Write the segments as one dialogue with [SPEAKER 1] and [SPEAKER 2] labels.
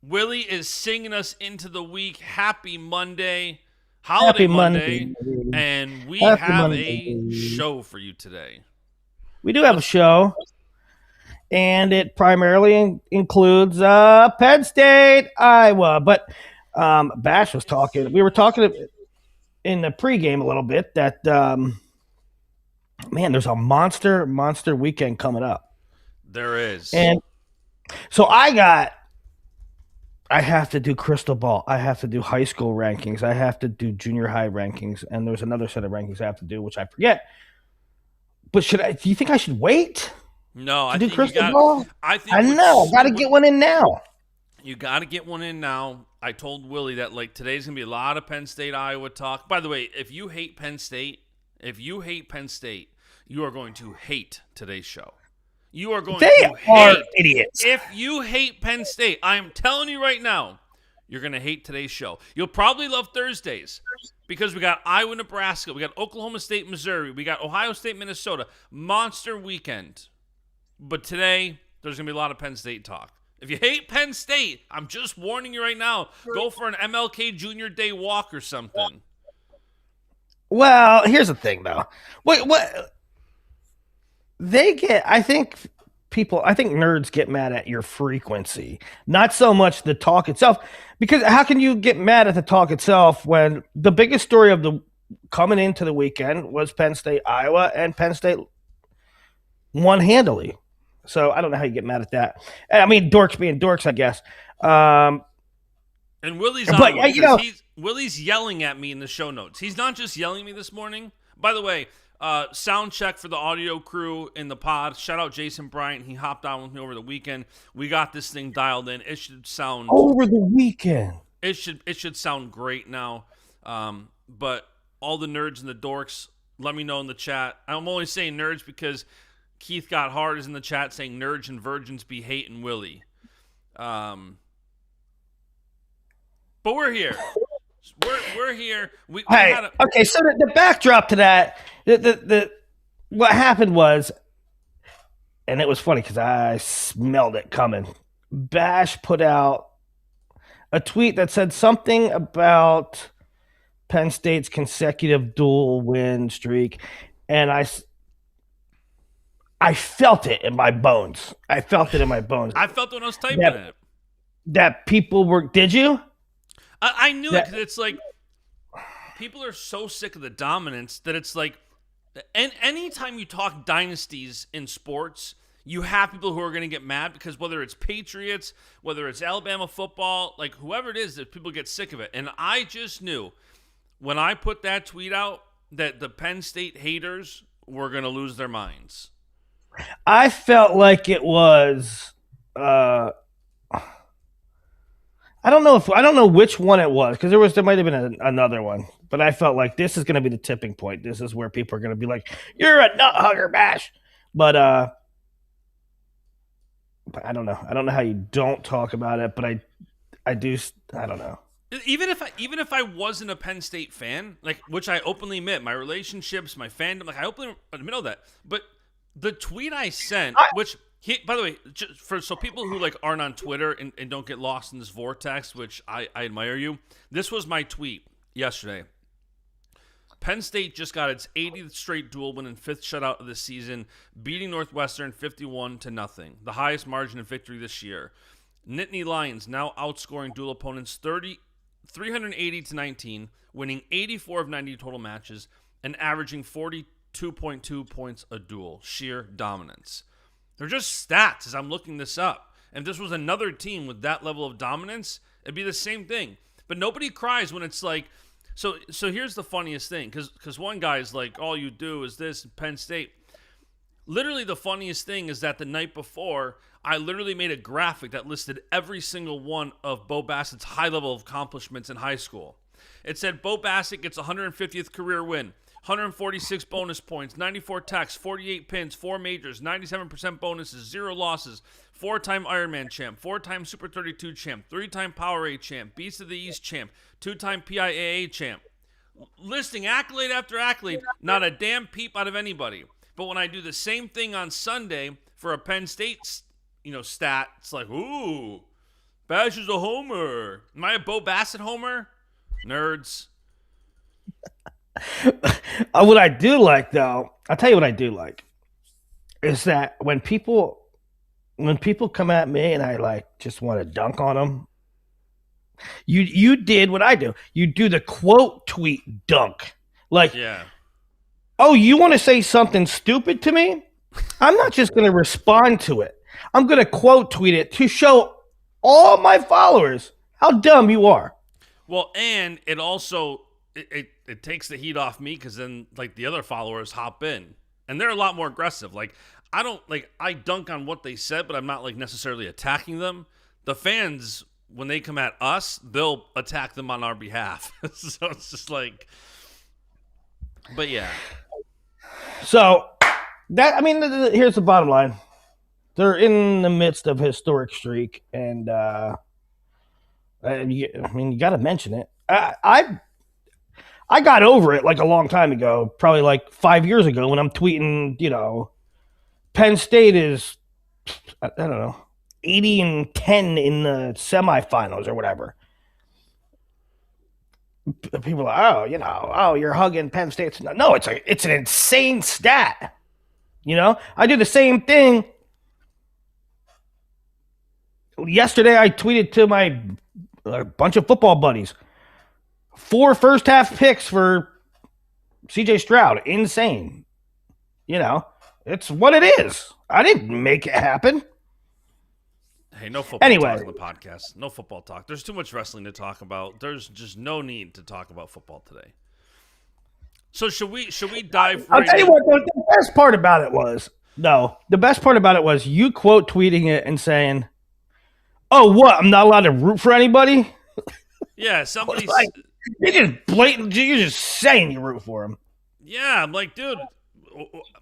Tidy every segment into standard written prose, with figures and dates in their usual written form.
[SPEAKER 1] Willie is singing us into the week. Happy Monday,
[SPEAKER 2] Happy
[SPEAKER 1] holiday Monday,
[SPEAKER 2] Monday.
[SPEAKER 1] and we
[SPEAKER 2] Happy
[SPEAKER 1] have
[SPEAKER 2] Monday.
[SPEAKER 1] a show for you today.
[SPEAKER 2] We do have a show, and it primarily includes Penn State, Iowa. But Bash was talking. We were talking in the pregame a little bit that man, there's a monster weekend coming up.
[SPEAKER 1] There is.
[SPEAKER 2] And so I have to do crystal ball. I have to do high school rankings. I have to do junior high rankings, and there's another set of rankings I have to do, which I forget. But do you think I should wait?
[SPEAKER 1] No, I
[SPEAKER 2] do
[SPEAKER 1] think
[SPEAKER 2] crystal
[SPEAKER 1] you got.
[SPEAKER 2] ball? I know. Got to get one in now.
[SPEAKER 1] You got to get one in now. I told Willie that today's gonna be a lot of Penn State Iowa talk. By the way, if you hate Penn State, you are going to hate today's show. You are going to hate
[SPEAKER 2] idiots.
[SPEAKER 1] If you hate Penn State, I am telling you right now, you're going to hate today's show. You'll probably love Thursdays because we got Iowa, Nebraska, we got Oklahoma State, Missouri, we got Ohio State, Minnesota. Monster weekend. But today, there's going to be a lot of Penn State talk. If you hate Penn State, I'm just warning you right now, go for an MLK Junior Day walk or something.
[SPEAKER 2] Well, here's the thing, though. What I think nerds get mad at your frequency, not so much the talk itself. Because how can you get mad at the talk itself when the biggest story of the coming into the weekend was Penn State, Iowa, and Penn State won handily. So I don't know how you get mad at that. I mean, dorks being dorks, I guess.
[SPEAKER 1] And Willie's on Willie's yelling at me in the show notes. He's not just yelling at me this morning. By the way, sound check for the audio crew in the pod. Shout out Jason Bryant. He hopped on with me over the weekend. We got this thing dialed in. It should sound
[SPEAKER 2] over the weekend.
[SPEAKER 1] It should sound great now. But all the nerds and the dorks, let me know in the chat. I'm only saying nerds because Keith got hard is in the chat saying nerds and virgins be hating Willie. But we're here. We're here.
[SPEAKER 2] Okay, so the backdrop to that, the what happened was, and it was funny because I smelled it coming. Bash put out a tweet that said something about Penn State's consecutive dual win streak, and I felt it in my bones. I felt it when I was
[SPEAKER 1] typing it.
[SPEAKER 2] That people were. Did you?
[SPEAKER 1] I knew it because it's like people are so sick of the dominance that it's like, and anytime you talk dynasties in sports, you have people who are going to get mad because whether it's Patriots, whether it's Alabama football, like whoever it is, that people get sick of it. And I just knew when I put that tweet out that the Penn State haters were going to lose their minds.
[SPEAKER 2] I felt like it was. I don't know which one it was because there might have been another one, but I felt like this is going to be the tipping point. This is where people are going to be like, "You're a nut hugger, Bash." But I don't know. I don't know how you don't talk about it, but I do. I don't know.
[SPEAKER 1] Even if I wasn't a Penn State fan, which I openly admit, my relationships, my fandom, I openly admit all that. But the tweet I sent, by the way, so people who aren't on Twitter and don't get lost in this vortex, which I admire you. This was my tweet yesterday. Penn State just got its 80th straight dual win and 5th shutout of the season, beating Northwestern 51-0, the highest margin of victory this year. Nittany Lions now outscoring dual opponents 380-19, winning 84 of 90 total matches and averaging 42.2 points a duel. Sheer dominance. They're just stats as I'm looking this up. And if this was another team with that level of dominance, it'd be the same thing. But nobody cries when it's like, so here's the funniest thing, because one guy's like, all you do is this, Penn State. Literally the funniest thing is that the night before, I literally made a graphic that listed every single one of Bo Bassett's high level of accomplishments in high school. It said Bo Bassett gets 150th career win. 146 bonus points, 94 techs, 48 pins, 4 majors, 97% bonuses, 0 losses, 4-time Ironman champ, 4-time Super 32 champ, 3-time Powerade champ, Beast of the East champ, 2-time PIAA champ. Listing accolade after accolade, not a damn peep out of anybody. But when I do the same thing on Sunday for a Penn State stats like, ooh, Bash is a homer. Am I a Bo Bassett homer? Nerds.
[SPEAKER 2] What I do like, though, I'll tell you what I do like, is that when people come at me and I like just want to dunk on them, you did what I do. You do the quote tweet dunk. Like,
[SPEAKER 1] Yeah.
[SPEAKER 2] oh, you want to say something stupid to me? I'm not just going to respond to it. I'm going to quote tweet it to show all my followers how dumb you are.
[SPEAKER 1] Well, and it also it takes the heat off me because then like the other followers hop in and they're a lot more aggressive. Like I dunk on what they said, but I'm not like necessarily attacking them. The fans, when they come at us, they'll attack them on our behalf. So it's just like, but yeah.
[SPEAKER 2] So here's the bottom line. They're in the midst of a historic streak, and you got to mention it. I got over it like a long time ago, probably like 5 years ago, when I'm tweeting, Penn State is, I don't know, 80-10 in the semifinals or whatever. People are, you're hugging Penn State. No, it's an insane stat. I do the same thing. Yesterday, I tweeted to my bunch of football buddies, 4 first half picks for CJ Stroud. Insane. It's what it is. I didn't make it happen.
[SPEAKER 1] Hey, no football
[SPEAKER 2] Anyway.
[SPEAKER 1] talk on the podcast. No football talk. There's too much wrestling to talk about. There's just no need to talk about football today. So should we dive
[SPEAKER 2] I'll
[SPEAKER 1] right
[SPEAKER 2] tell you
[SPEAKER 1] in?
[SPEAKER 2] what, the best part about it was you quote tweeting it and saying, oh, what? I'm not allowed to root for anybody?
[SPEAKER 1] Yeah, somebody's
[SPEAKER 2] Like, you're just saying you root for him.
[SPEAKER 1] yeah, I'm like, dude,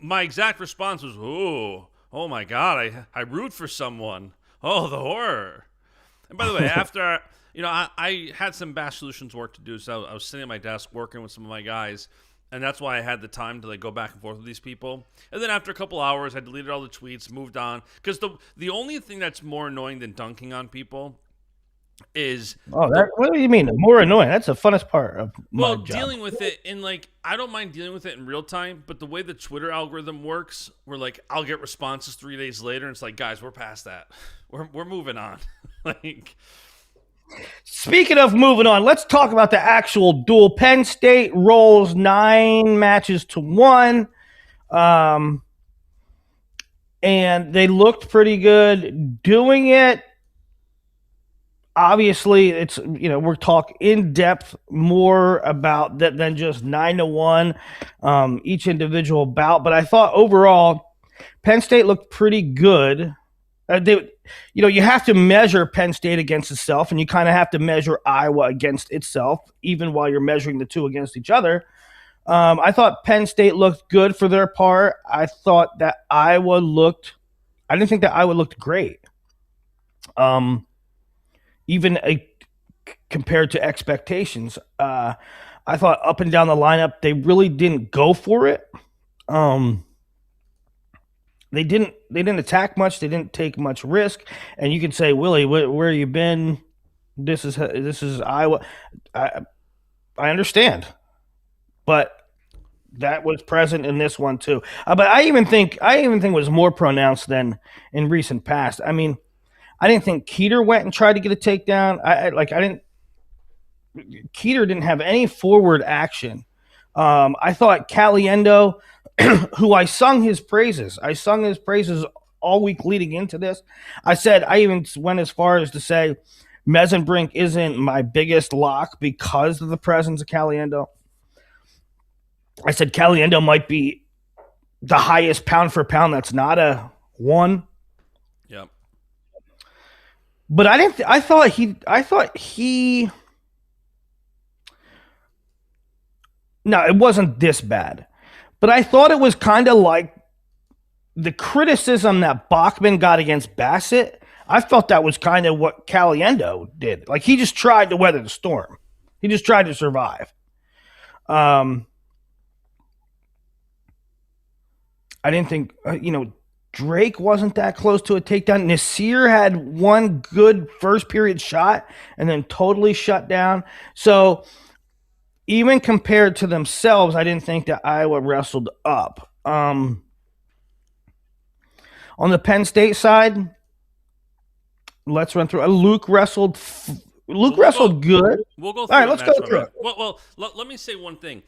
[SPEAKER 1] my exact response was, oh my God, I root for someone. Oh, the horror. And by the way, after, I had some Bash Solutions work to do, so I was sitting at my desk working with some of my guys, and that's why I had the time to like go back and forth with these people. And then after a couple hours, I deleted all the tweets, moved on. Because the only thing that's more annoying than dunking on people is
[SPEAKER 2] what do you mean? More annoying. That's the funnest part of my job.
[SPEAKER 1] dealing with it in like I don't mind dealing with it in real time, but the way the Twitter algorithm works, where like I'll get responses 3 days later, and it's like, guys, we're past that. We're moving on. Like,
[SPEAKER 2] Speaking of moving on, let's talk about the actual duel. Penn State rolls 9 matches to 1. And they looked pretty good doing it. Obviously, it's we're talking in depth more about that than just 9-1 each individual bout. But I thought overall, Penn State looked pretty good. You have to measure Penn State against itself, and you kind of have to measure Iowa against itself, even while you're measuring the two against each other. I thought Penn State looked good for their part. I thought that I didn't think that Iowa looked great. Even compared to expectations. I thought up and down the lineup, they really didn't go for it. They didn't attack much. They didn't take much risk. And you can say, Willie, where you been? This is Iowa. I understand, but that was present in this one too. But I even think it was more pronounced than in recent past. I mean, I didn't think Kueter went and tried to get a takedown. Kueter didn't have any forward action. I thought Caliendo, who I sung his praises all week leading into this. I even went as far as to say Mesenbrink isn't my biggest lock because of the presence of Caliendo. I said Caliendo might be the highest pound for pound that's not a 1.
[SPEAKER 1] yep.
[SPEAKER 2] But I thought he no, it wasn't this bad. But I thought it was kind of like the criticism that Bachman got against Bassett. I felt that was kind of what Caliendo did. Like, he just tried to weather the storm. He just tried to survive. I didn't think, Drake wasn't that close to a takedown. Nasir had one good first period shot and then totally shut down. So even compared to themselves, I didn't think that Iowa wrestled up. On the Penn State side, let's run through. Luke wrestled. Wrestled good.
[SPEAKER 1] We'll go through.
[SPEAKER 2] All right, let's go through it.
[SPEAKER 1] Well, let me say one thing.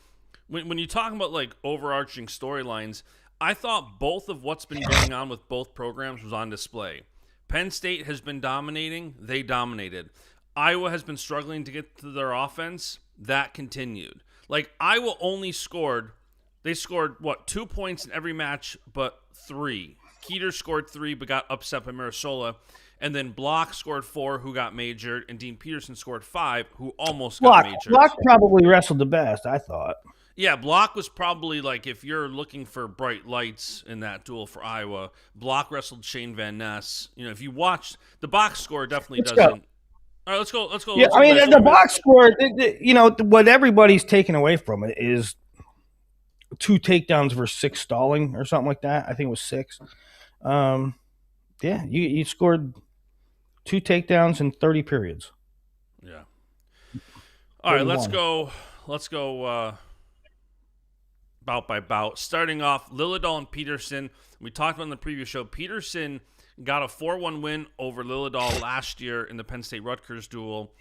[SPEAKER 1] When you talk about like overarching storylines, I thought both of what's been going on with both programs was on display. Penn State has been dominating. They dominated. Iowa has been struggling to get to their offense. That continued. Like, Iowa only scored, they scored, 2 points in every match but 3. Kueter scored 3 but got upset by Mirasola. And then Block scored 4, who got majored. And Dean Peterson scored 5, who almost got majored.
[SPEAKER 2] Block probably wrestled the best, I thought.
[SPEAKER 1] Yeah, Block was probably, like, if you're looking for bright lights in that duel for Iowa, Block wrestled Shane Van Ness. You know, if you watch, the box score definitely doesn't.
[SPEAKER 2] Go.
[SPEAKER 1] All right, let's go.
[SPEAKER 2] Yeah, I mean, the box score, you know, what everybody's taken away from it is 2 takedowns versus 6 stalling or something like that. I think it was 6. Yeah, you scored 2 takedowns in 30 periods.
[SPEAKER 1] Yeah. All right, let's go bout by bout. Starting off, Lilledahl and Peterson. We talked about in the previous show. Peterson got a 4-1 win over Lilledahl last year in the Penn State-Rutgers duel.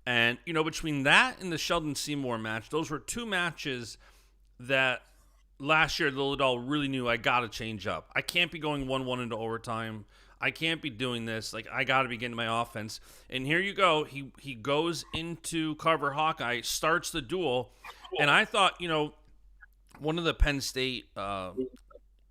[SPEAKER 1] And, you know, between that and the Sheldon Seymour match, those were 2 matches that last year Lilledahl really knew, I got to change up. I can't be going 1-1 into overtime. I can't be doing this. Like, I got to be getting my offense. And here you go. He goes into Carver Hawkeye, starts the duel. And I thought, you know, one of the Penn State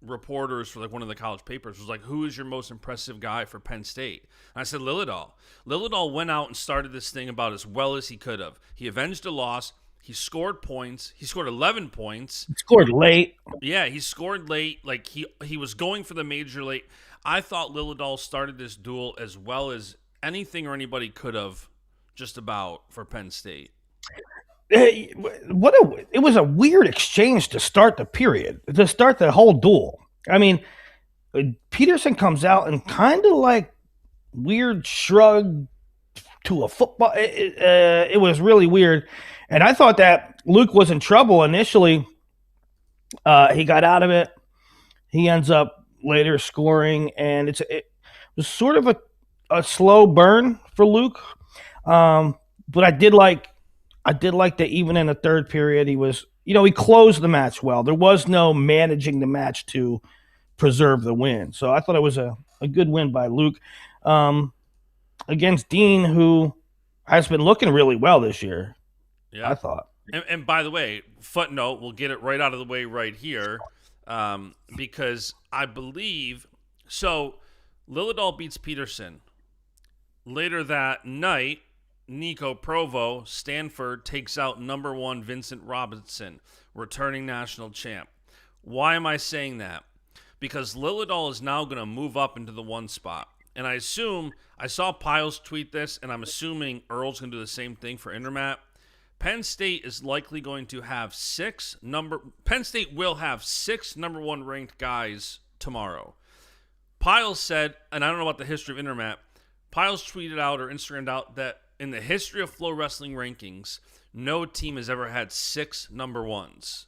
[SPEAKER 1] reporters for like one of the college papers was like, who is your most impressive guy for Penn State? And I said, Lilledahl. Lilledahl went out and started this thing about as well as he could have. He avenged a loss. He scored points. He scored 11 points.
[SPEAKER 2] He scored late.
[SPEAKER 1] Yeah, he scored late. Like, he was going for the major late. I thought Lilledahl started this duel as well as anything or anybody could have, just about, for Penn State.
[SPEAKER 2] It was a weird exchange to start the period, to start the whole duel. I mean, Peterson comes out and kind of like weird shrug to a football. It was really weird. And I thought that Luke was in trouble initially. He got out of it. He ends up later scoring, and it was sort of a slow burn for Luke. But I did like that even in the third period, he was, you know, he closed the match well. There was no managing the match to preserve the win. So I thought it was a good win by Luke against Dean, who has been looking really well this year. Yeah, I thought.
[SPEAKER 1] And by the way, footnote, we'll get it right out of the way right here, because I believe so. Lilledahl beats Peterson. Later that night, Nico Provo, Stanford, takes out number 1 Vincent Robinson, returning national champ. Why am I saying that? Because Lilledahl is now going to move up into the 1 spot. And I saw Piles tweet this, and I'm assuming Earl's going to do the same thing for Intermat. Penn State is likely going to have 6 Penn State will have 6 number 1 ranked guys tomorrow. Piles said, and I don't know about the history of Intermat, Piles tweeted out or Instagrammed out that in the history of Flow Wrestling rankings, no team has ever had 6 number 1s.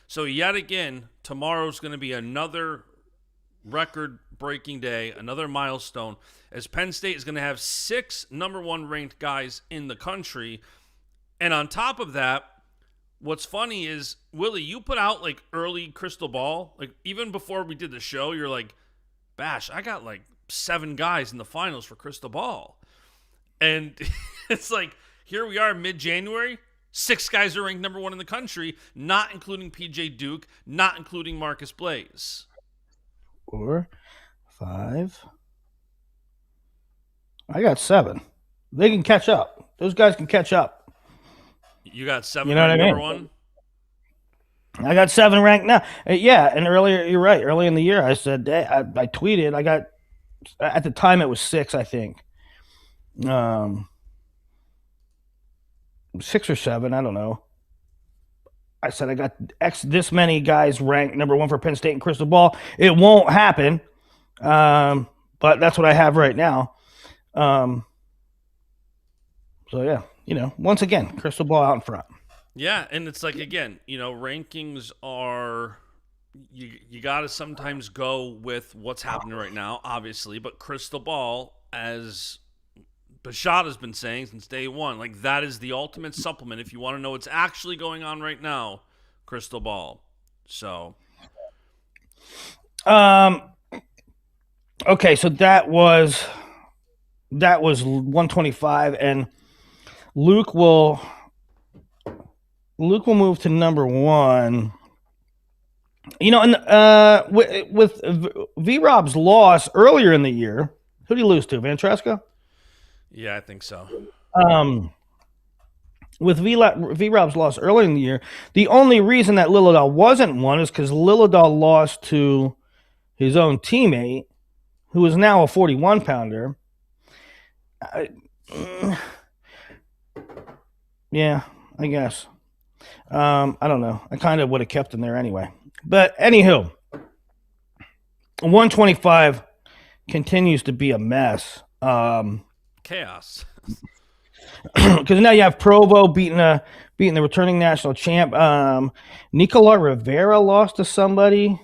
[SPEAKER 1] So yet again, tomorrow's going to be another record-breaking day, another milestone, as Penn State is going to have 6 number 1 ranked guys in the country. And on top of that, what's funny is, Willie, you put out like early crystal ball. Like, even before we did the show, you're like, Bash, I got like 7 guys in the finals for crystal ball. And it's like, here we are mid-January, 6 guys are ranked number 1 in the country, not including PJ Duke, not including Marcus Blaze.
[SPEAKER 2] 4, 5. I got 7. They can catch up. Those guys can catch up.
[SPEAKER 1] You got 7
[SPEAKER 2] you know what I mean?
[SPEAKER 1] Number 1?
[SPEAKER 2] I got 7 ranked now. Yeah, and earlier, you're right. Early in the year, I said, I tweeted, I got, at the time it was 6, I think. 6 or 7, I don't know. I said I got this many guys ranked number 1 for Penn State and crystal ball. It won't happen. But that's what I have right now. So yeah, once again, crystal ball out in front.
[SPEAKER 1] Yeah, and it's like again, rankings are you got to sometimes go with what's happening right now, obviously, but crystal ball, as Beshada's been saying since day one, like that is the ultimate supplement if you want to know what's actually going on right now. Crystal ball. So,
[SPEAKER 2] okay, so that was 125, and Luke will move to number one. And with V Rob's loss earlier in the year, who did he lose to? Van Tresca?
[SPEAKER 1] yeah, I think so.
[SPEAKER 2] With V Rob's loss earlier in the year, the only reason that Lilledahl wasn't one is because Lilledahl lost to his own teammate, who is now a 41 pounder. Yeah, I guess. I don't know. I kind of would have kept him there anyway. But anywho, 125 continues to be a mess.
[SPEAKER 1] Chaos.
[SPEAKER 2] Because now you have Provo beating the returning national champ. Nicolas Rivera lost to somebody.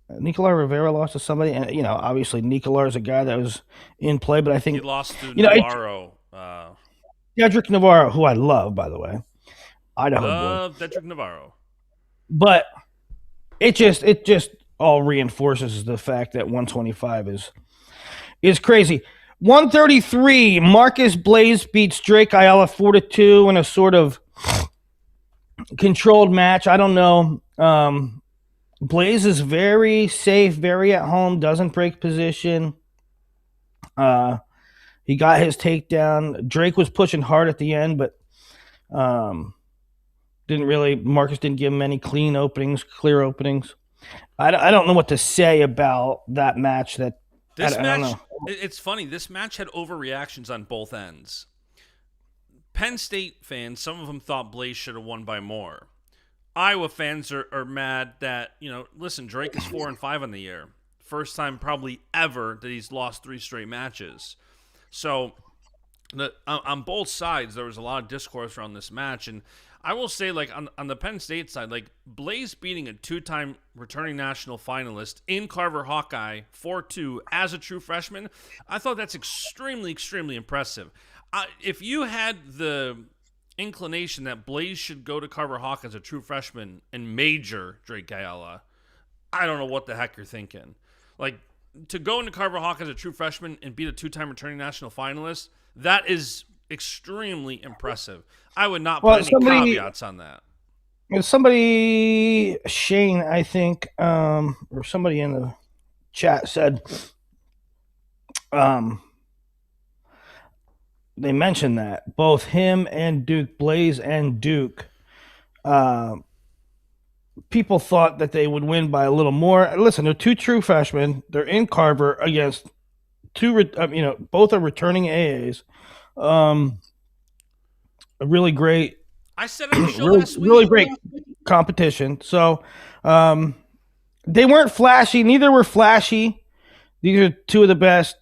[SPEAKER 2] And obviously Nicolas is a guy that was in play, but I think
[SPEAKER 1] he lost to Navarro.
[SPEAKER 2] Dedrick Navarro, who I love, by the way. Idaho
[SPEAKER 1] love boy. Dedrick Navarro.
[SPEAKER 2] But it just all reinforces the fact that 125 is crazy. 133, Marcus Blaze beats Drake Ayala 4-2 in a sort of controlled match. I don't know. Blaze is very safe, very at home, doesn't break position. He got his takedown. Drake was pushing hard at the end, but Marcus didn't give him any clear openings. I don't know what to say about that match. I don't know.
[SPEAKER 1] It's funny. This match had overreactions on both ends. Penn State fans, some of them thought Blaze should have won by more. Iowa fans are mad that, listen, Drake is 4-5 on the year. First time probably ever that he's lost 3 straight matches. So on both sides, there was a lot of discourse around this match. And I will say, like, on the Penn State side, like, Blaze beating a 2-time returning national finalist in Carver Hawkeye 4-2 as a true freshman, I thought that's extremely, extremely impressive. If you had the inclination that Blaze should go to Carver Hawk as a true freshman and major Drake Ayala, I don't know what the heck you're thinking. Like, to go into Carver Hawk as a true freshman and beat a 2-time returning national finalist, that is extremely impressive. I would not put any caveats on that.
[SPEAKER 2] Somebody, Shane, I think, or somebody in the chat said, they mentioned that both him and Duke, Blaze and Duke, people thought that they would win by a little more. Listen, they're 2 true freshmen. They're in Carver against 2, both are returning AAs. A really great.
[SPEAKER 1] I said it on the show last week.
[SPEAKER 2] Really great competition. So, they weren't flashy. Neither were flashy. These are 2 of the best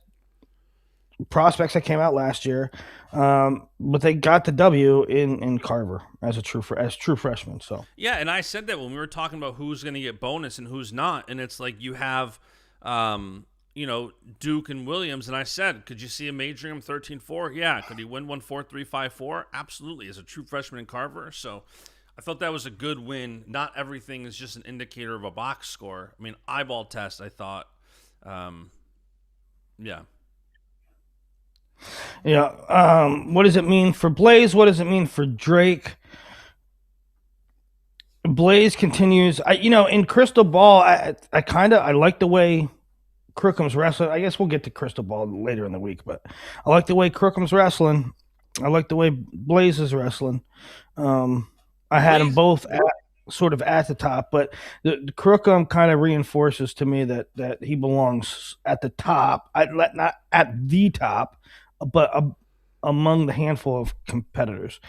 [SPEAKER 2] prospects that came out last year. But they got the W in Carver as true freshmen. So
[SPEAKER 1] yeah, and I said that when we were talking about who's going to get bonus and who's not, and it's like you have, Duke and Williams, and I said, could you see him majoring him 13-4? Yeah, could he win 1-4-3-5-4? Absolutely, as a true freshman in Carver. So I thought that was a good win. Not everything is just an indicator of a box score. I mean, eyeball test. I thought, yeah.
[SPEAKER 2] Yeah. What does it mean for Blaze? What does it mean for Drake? Blaze continues. In Crystal Ball, I like the way Crookham's wrestling. I guess we'll get to Crystal Ball later in the week, but I like the way Crookham's wrestling. I like the way Blaze is wrestling. I had them both sort of at the top, but the Crookham kind of reinforces to me that he belongs at the top. Not at the top, but among the handful of competitors.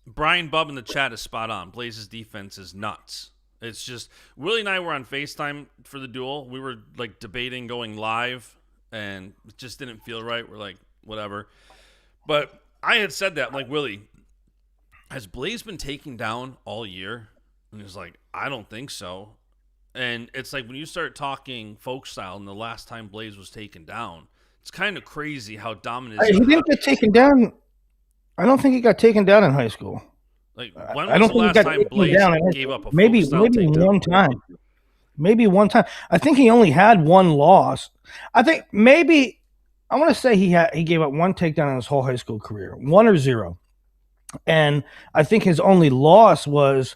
[SPEAKER 1] Brian Bubb in the chat is spot on. Blaze's defense is nuts. It's just Willie and I were on FaceTime for the duel. We were like debating going live, and it just didn't feel right. We're like, whatever. But I had said that, I'm like, Willie, has Blaze been taken down all year? And he's like, I don't think so. And it's like when you start talking folk style and the last time Blaze was taken down, it's kind of crazy how dominant
[SPEAKER 2] He didn't get taken down. I don't think he got taken down in high school.
[SPEAKER 1] Like, when
[SPEAKER 2] I
[SPEAKER 1] was
[SPEAKER 2] don't
[SPEAKER 1] the
[SPEAKER 2] think he
[SPEAKER 1] last
[SPEAKER 2] got
[SPEAKER 1] time
[SPEAKER 2] taken
[SPEAKER 1] Blaze
[SPEAKER 2] down.
[SPEAKER 1] gave up a
[SPEAKER 2] Maybe
[SPEAKER 1] folk style takedown?
[SPEAKER 2] one time. Maybe one time. I think he only had one loss. I think maybe I want to say he gave up one takedown in his whole high school career, 1 or 0. And I think his only loss was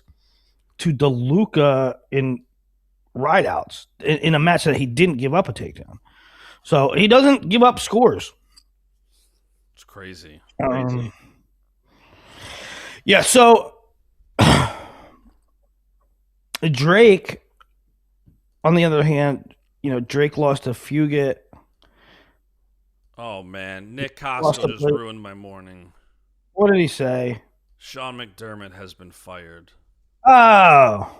[SPEAKER 2] to DeLuca in rideouts in a match that he didn't give up a takedown. So he doesn't give up scores.
[SPEAKER 1] It's crazy.
[SPEAKER 2] Yeah, so Drake, on the other hand, Drake lost to Fugit.
[SPEAKER 1] Oh, man. Nick Costco just ruined my morning.
[SPEAKER 2] What did he say?
[SPEAKER 1] Sean McDermott has been fired.
[SPEAKER 2] Oh,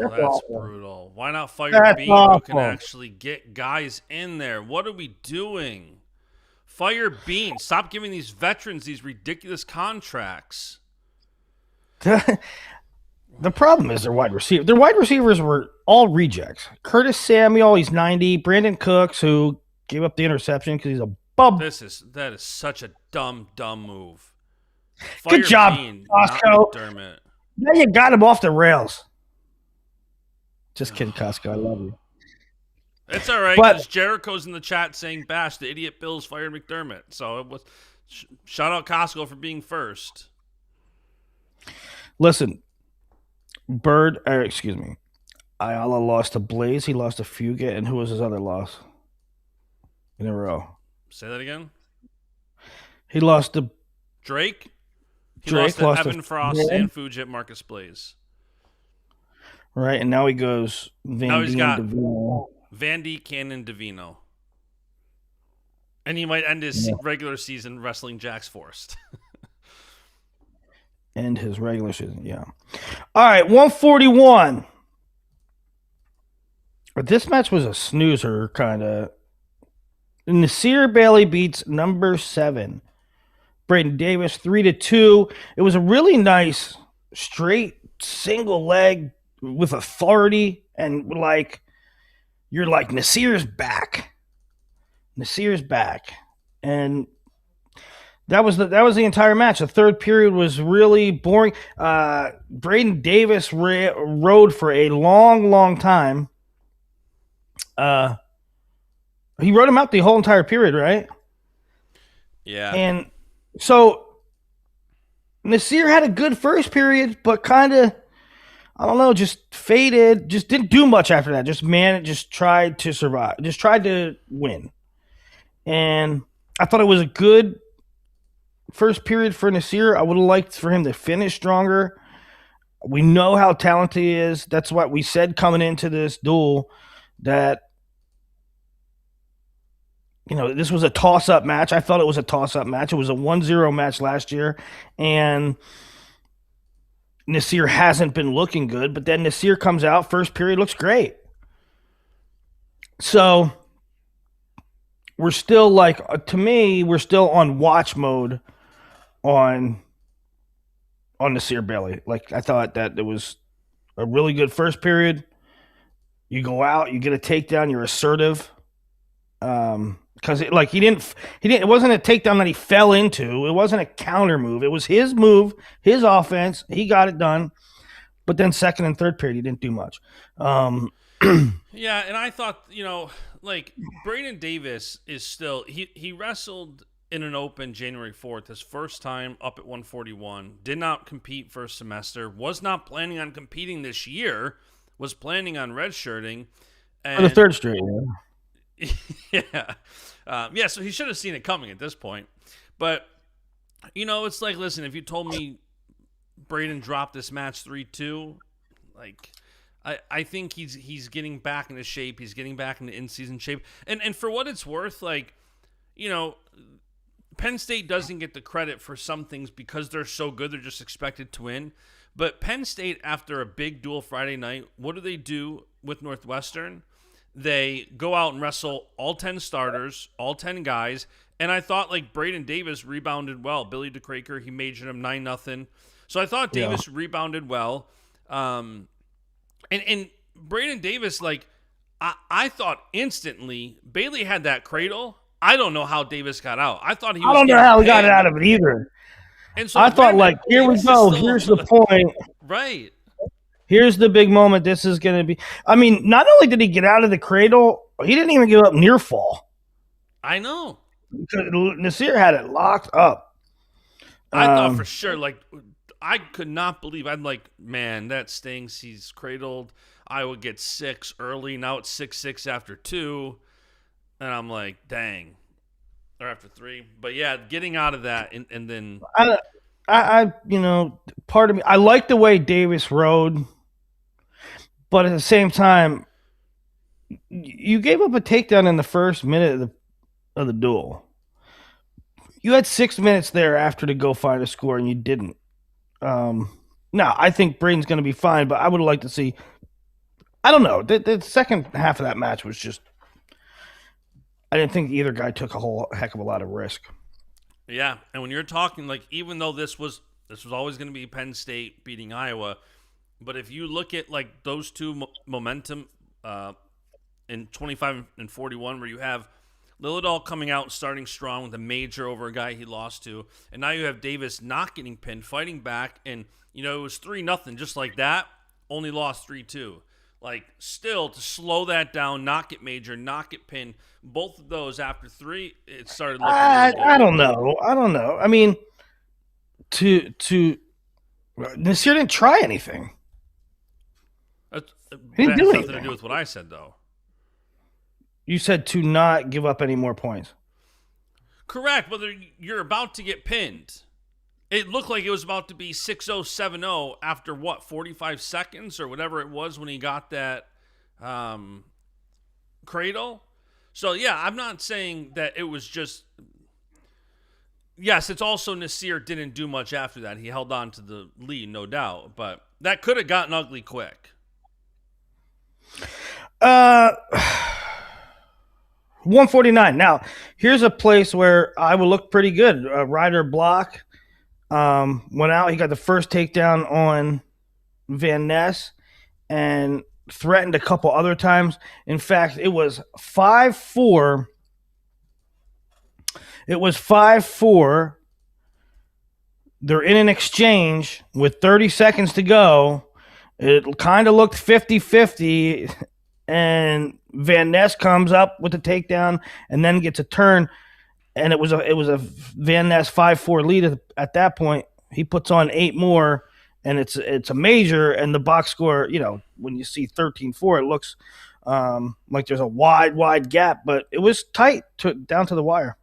[SPEAKER 1] that's
[SPEAKER 2] awful.
[SPEAKER 1] brutal. Why not fire
[SPEAKER 2] That's
[SPEAKER 1] Bean who
[SPEAKER 2] awful.
[SPEAKER 1] can actually get guys in there? What are we doing? Fire Bean. Stop giving these veterans these ridiculous contracts.
[SPEAKER 2] The problem is their wide receiver. Their wide receivers were all rejects. Curtis Samuel, he's 90. Brandon Cooks, who gave up the interception because he's a bum.
[SPEAKER 1] That is such a dumb move.
[SPEAKER 2] Good job,
[SPEAKER 1] Bean,
[SPEAKER 2] Costco.
[SPEAKER 1] not McDermott.
[SPEAKER 2] Now you got him off the rails. Just kidding, Costco. I love you.
[SPEAKER 1] It's all right, because Jericho's in the chat saying, Bash, the idiot Bills fired McDermott. So it was shout out Costco for being first.
[SPEAKER 2] Listen, Ayala lost to Blaze. He lost to Fugit. And who was his other loss in a row?
[SPEAKER 1] Say that again?
[SPEAKER 2] He lost to
[SPEAKER 1] Drake. He lost to Evan Frost and Fugit Marcus Blaze.
[SPEAKER 2] Right, and now he goes
[SPEAKER 1] He's got Vandy, Cannon, Davino. And he might end his regular season wrestling Jax Forrest.
[SPEAKER 2] End his regular season, yeah. All right, 141. This match was a snoozer, kind of. Nasir Bailey beats number 7. Braden Davis 3-2. It was a really nice straight single leg with authority, and you're like, Nasir's back. And that was the entire match. The third period was really boring. Braden Davis rode for a long time. He rode him out the whole entire period, right?
[SPEAKER 1] Yeah.
[SPEAKER 2] And so Nasir had a good first period, but kind of, I don't know, just faded, just didn't do much after that. Just tried to survive, just tried to win. And I thought it was a good first period for Nasir. I would have liked for him to finish stronger. We know how talented he is. That's what we said coming into this duel, that this was a toss-up match. I felt it was a toss-up match. It was a 1-0 match last year, and Nasir hasn't been looking good, but then Nasir comes out, first period looks great. So we're still to me, we're still on watch mode on Nasir Bailey. I thought that it was a really good first period. You go out, you get a takedown, you're assertive. Because it wasn't a takedown that he fell into. It wasn't a counter move. It was his move, his offense. He got it done. But then second and third period, he didn't do much.
[SPEAKER 1] Yeah, and I thought, Braden Davis is still, he wrestled in an open January 4th, his first time up at 141, did not compete first semester, was not planning on competing this year, was planning on redshirting.
[SPEAKER 2] For the third straight year.
[SPEAKER 1] Yeah. So he should have seen it coming at this point. But, it's like, listen, if you told me Braden dropped this match 3-2, I think he's getting back into shape. He's getting back into in-season shape. And for what it's worth, Penn State doesn't get the credit for some things because they're so good, they're just expected to win. But Penn State, after a big duel Friday night, what do they do with Northwestern? They go out and wrestle all 10 starters, all 10 guys, and I thought like Braden Davis rebounded well. Billy DeCraker, he majored him 9-0. So I thought Davis rebounded well. And Braden Davis, like, I thought instantly Bailey had that cradle. I don't know how Davis got out. I thought he was
[SPEAKER 2] I don't know how he got it out of it either.
[SPEAKER 1] And so
[SPEAKER 2] I thought, like, here we go. Here's the point.
[SPEAKER 1] Right.
[SPEAKER 2] Here's the big moment. This is going to be. I mean, not only did he get out of the cradle, he didn't even give up near fall.
[SPEAKER 1] I know.
[SPEAKER 2] Because Nasir had it locked up.
[SPEAKER 1] I thought for sure, like, I could not believe. I'm like, man, that stings. He's cradled. Iowa gets 6 early. Now it's 6-6 after 2. And I'm like, dang. Or after 3. But, yeah, getting out of that and then.
[SPEAKER 2] I part of me, I like the way Davis rode. But at the same time, you gave up a takedown in the first minute of the duel. You had 6 minutes thereafter to go find a score, and you didn't. Now, I think Braden's going to be fine, but I would like to see. I don't know. The second half of that match was just. I didn't think either guy took a whole heck of a lot of risk.
[SPEAKER 1] Yeah, and when you're talking, like, even though this was always going to be Penn State beating Iowa, but if you look at like those two momentum in 25 and 41, where you have Lilledahl coming out starting strong with a major over a guy he lost to, and now you have Davis not getting pinned, fighting back, and it was 3-0 just like that. Only lost 3-2. Like, still to slow that down, not get major, not get pinned. Both of those after 3, it started looking.
[SPEAKER 2] I don't know. I mean, Nasir didn't try anything.
[SPEAKER 1] That
[SPEAKER 2] He didn't do
[SPEAKER 1] has nothing
[SPEAKER 2] anything.
[SPEAKER 1] to do with what I said, though.
[SPEAKER 2] You said to not give up any more points.
[SPEAKER 1] Correct, but you're about to get pinned. It looked like it was about to be 6-0, 7-0 after, 45 seconds or whatever it was when he got that cradle. So, yeah, I'm not saying that it was just... Yes, it's also Nasir didn't do much after that. He held on to the lead, no doubt. But that could have gotten ugly quick.
[SPEAKER 2] 149. Now, here's a place where I would look pretty good. Ryder block went out. He got the first takedown on Van Ness and threatened a couple other times. In fact, it was 5-4. It was 5-4. They're in an exchange with 30 seconds to go. It kind of looked 50-50, and Van Ness comes up with the takedown and then gets a turn, and it was a Van Ness 5-4 lead at that point. He puts on 8 more, and it's a major, and the box score, when you see 13-4, it looks like there's a wide gap, but it was tight down to the wire.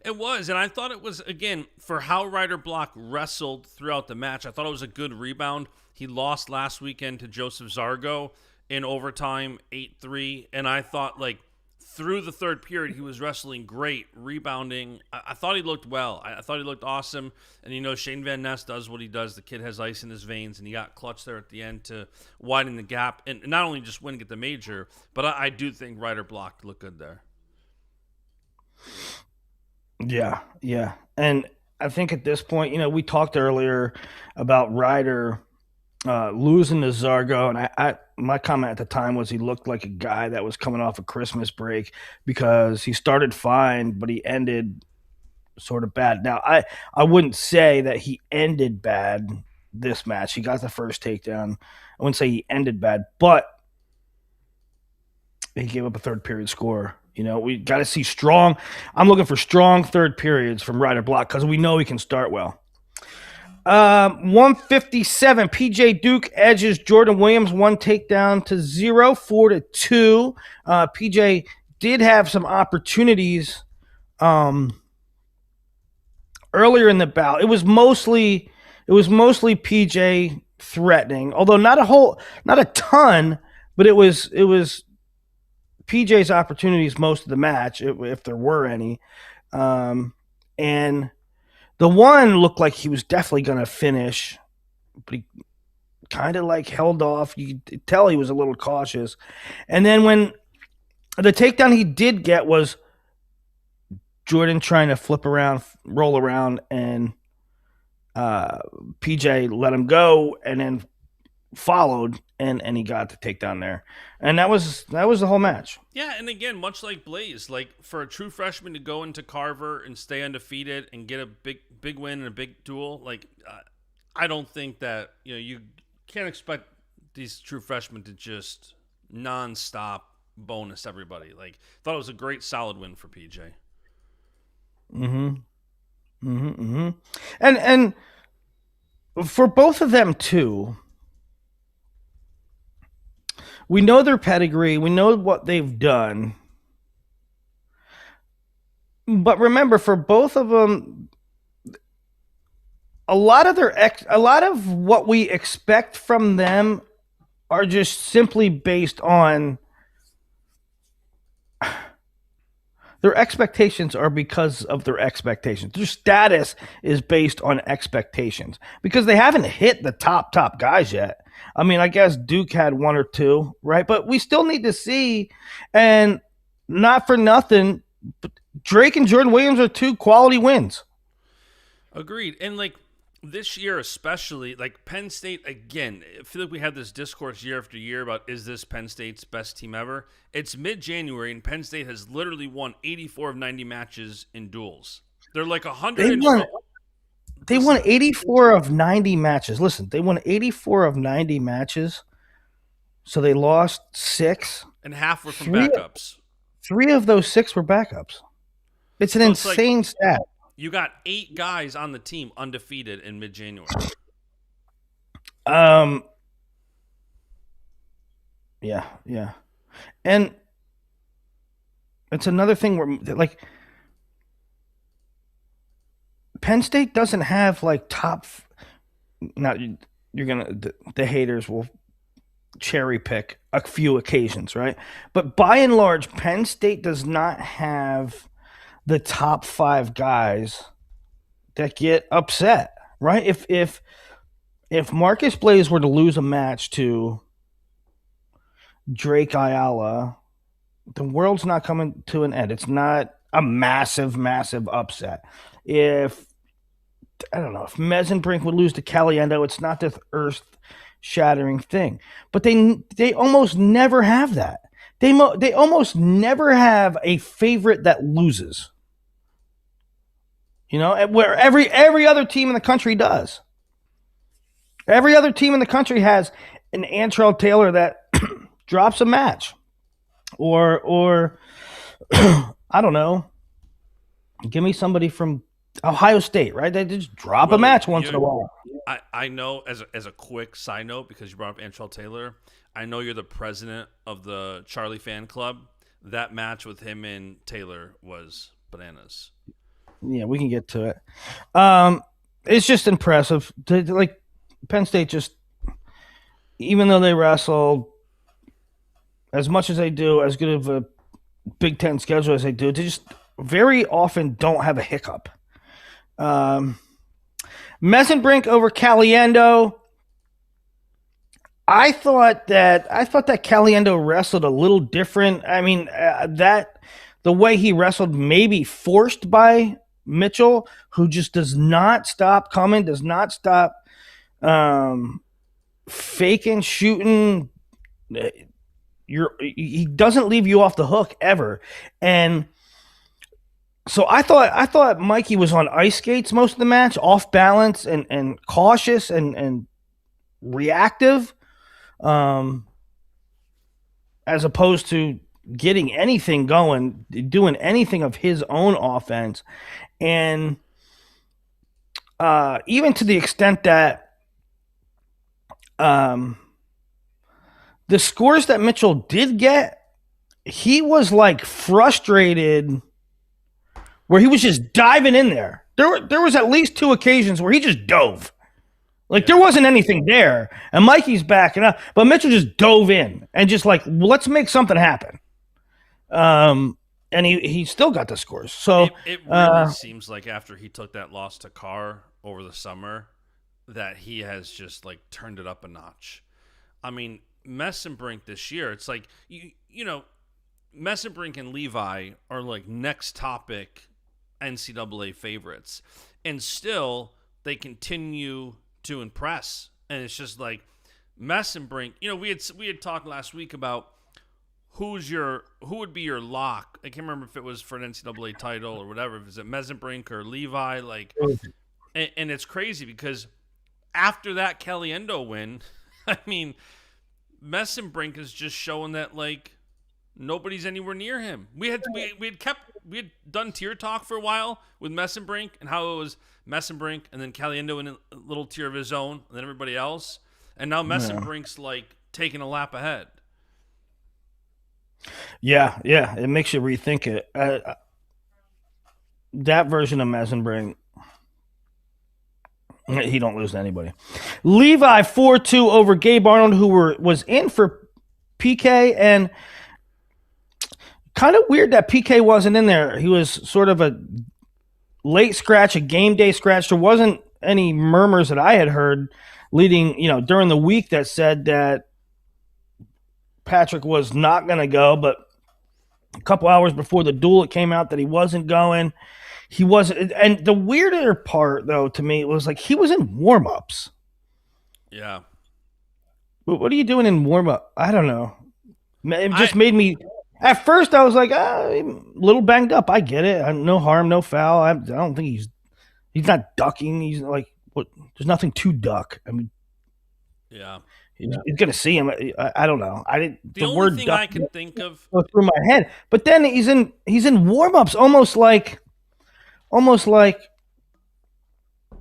[SPEAKER 1] It was, and I thought it was, again, for how Ryder Block wrestled throughout the match, I thought it was a good rebound. He lost last weekend to Joseph Zargo in overtime, 8-3, and I thought, like, through the third period, he was wrestling great, rebounding. I thought he looked well. I thought he looked awesome, and, Shane Van Ness does what he does. The kid has ice in his veins, and he got clutch there at the end to widen the gap, and not only just win and get the major, but I do think Ryder Block looked good there.
[SPEAKER 2] Yeah. And I think at this point, we talked earlier about Ryder losing to Zargo, and I my comment at the time was he looked like a guy that was coming off a Christmas break because he started fine, but he ended sort of bad. Now, I wouldn't say that he ended bad this match. He got the first takedown. I wouldn't say he ended bad, but he gave up a third period score. We got to see strong. I'm looking for strong third periods from Ryder Block because we know he can start well. 157. PJ Duke edges Jordan Williams 1 takedown to 0, 4-2. PJ did have some opportunities earlier in the bout. It was mostly PJ threatening, although not a ton, but it was PJ's opportunities most of the match, if there were any. And the one looked like he was definitely going to finish, but kind of like held off. You could tell he was a little cautious. And then when the takedown he did get was Jordan trying to flip around, roll around, and PJ let him go and then followed, and he got the takedown there. And that was the whole match.
[SPEAKER 1] Yeah, and again, much like Blaze, like for a true freshman to go into Carver and stay undefeated and get a big win and a big duel, like I don't think that you can't expect these true freshmen to just nonstop bonus everybody. Like, thought it was a great solid win for PJ.
[SPEAKER 2] And for both of them too, we know their pedigree, we know what they've done. But remember, for both of them, a lot of what we expect from them are just simply based on their expectations are because of their expectations. Their status is based on expectations because they haven't hit the top guys yet. I mean, I guess Duke had one or two, right? But we still need to see, and not for nothing, but Drake and Jordan Williams are two quality wins.
[SPEAKER 1] Agreed. And like this year especially, like Penn State, again, I feel like we have this discourse year after year about, is this Penn State's best team ever? It's mid-January, and Penn State has literally won 84 of 90 matches in duels. They're like 100.
[SPEAKER 2] They won 84 of 90 matches. Listen, they won 84 of 90 matches, so they lost 6.
[SPEAKER 1] And half were from backups.
[SPEAKER 2] 3 of those 6 were backups. It's an insane stat.
[SPEAKER 1] You got 8 guys on the team undefeated in mid-January.
[SPEAKER 2] Yeah. And it's another thing where, like, Penn State doesn't have, like, top. Now, the haters will cherry pick a few occasions, right? But by and large, Penn State does not have the top 5 guys that get upset, right? If Marcus Blaze were to lose a match to Drake Ayala, the world's not coming to an end. It's not a massive upset. If Mesenbrink would lose to Caliendo, it's not this earth-shattering thing. But they almost never have that. They almost never have a favorite that loses. Where every other team in the country does. Every other team in the country has an Antrell Taylor that drops a match. Or I don't know. Give me somebody from Ohio State, right? They just drop a match once in a while.
[SPEAKER 1] I know, as a quick side note, because you brought up Antrell Taylor, I know you're the president of the Charlie fan club. That match with him and Taylor was bananas.
[SPEAKER 2] Yeah, we can get to it. It's just impressive. Like, Penn State just, even though they wrestle as much as they do, as good of a Big Ten schedule as they do, they just very often don't have a hiccup. Mesenbrink over Caliendo. I thought that Caliendo wrestled a little different. I mean, the way he wrestled maybe forced by Mitchell, who just does not stop coming, does not stop faking, shooting. He doesn't leave you off the hook ever. And so I thought Mikey was on ice skates most of the match, off balance and cautious and reactive, as opposed to getting anything going, doing anything of his own offense. And even to the extent that the scores that Mitchell did get, he was like frustrated, where he was just diving in there. There was at least 2 occasions where he just dove. Like, there wasn't anything there. And Mikey's backing up. But Mitchell just dove in and just like, let's make something happen. And he still got the scores. So
[SPEAKER 1] it really seems like after he took that loss to Carr over the summer, that he has just like turned it up a notch. I mean, Messenbrink this year, it's like you know, Messenbrink and Levi are like next topic NCAA favorites, and still they continue to impress. And it's just like Messenbrink. You know, we had talked last week about who would be your lock. I can't remember if it was for an NCAA title or whatever. If it's at Messenbrink or Levi, like, and it's crazy because after that Caliendo win, I mean, Messenbrink is just showing that like nobody's anywhere near him. We had done tier talk for a while with Messenbrink and how it was Messenbrink and then Caliendo in a little tier of his own and then everybody else, and now Messenbrink's like taking a lap ahead.
[SPEAKER 2] Yeah, it makes you rethink it. That version of Messenbrink, he don't lose to anybody. Levi 4-2 over Gabe Arnold, who was in for PK, and kind of weird that PK wasn't in there. He was sort of a late scratch, a game day scratch. There wasn't any murmurs that I had heard leading, during the week that said that Patrick was not going to go, but a couple hours before the duel, it came out that he wasn't going. He wasn't, and the weirder part, though, to me, was like he was in warm-ups.
[SPEAKER 1] Yeah.
[SPEAKER 2] But what are you doing in warm-up? I don't know. It just made me. At first, I was like, a little banged up. I get it. No harm, no foul. I don't think he's not ducking. He's like, what? There's nothing to duck. I mean,
[SPEAKER 1] yeah.
[SPEAKER 2] He's gonna see him. I don't know.
[SPEAKER 1] The only thing I can think of
[SPEAKER 2] go through my head. But then he's in warm-ups, almost like.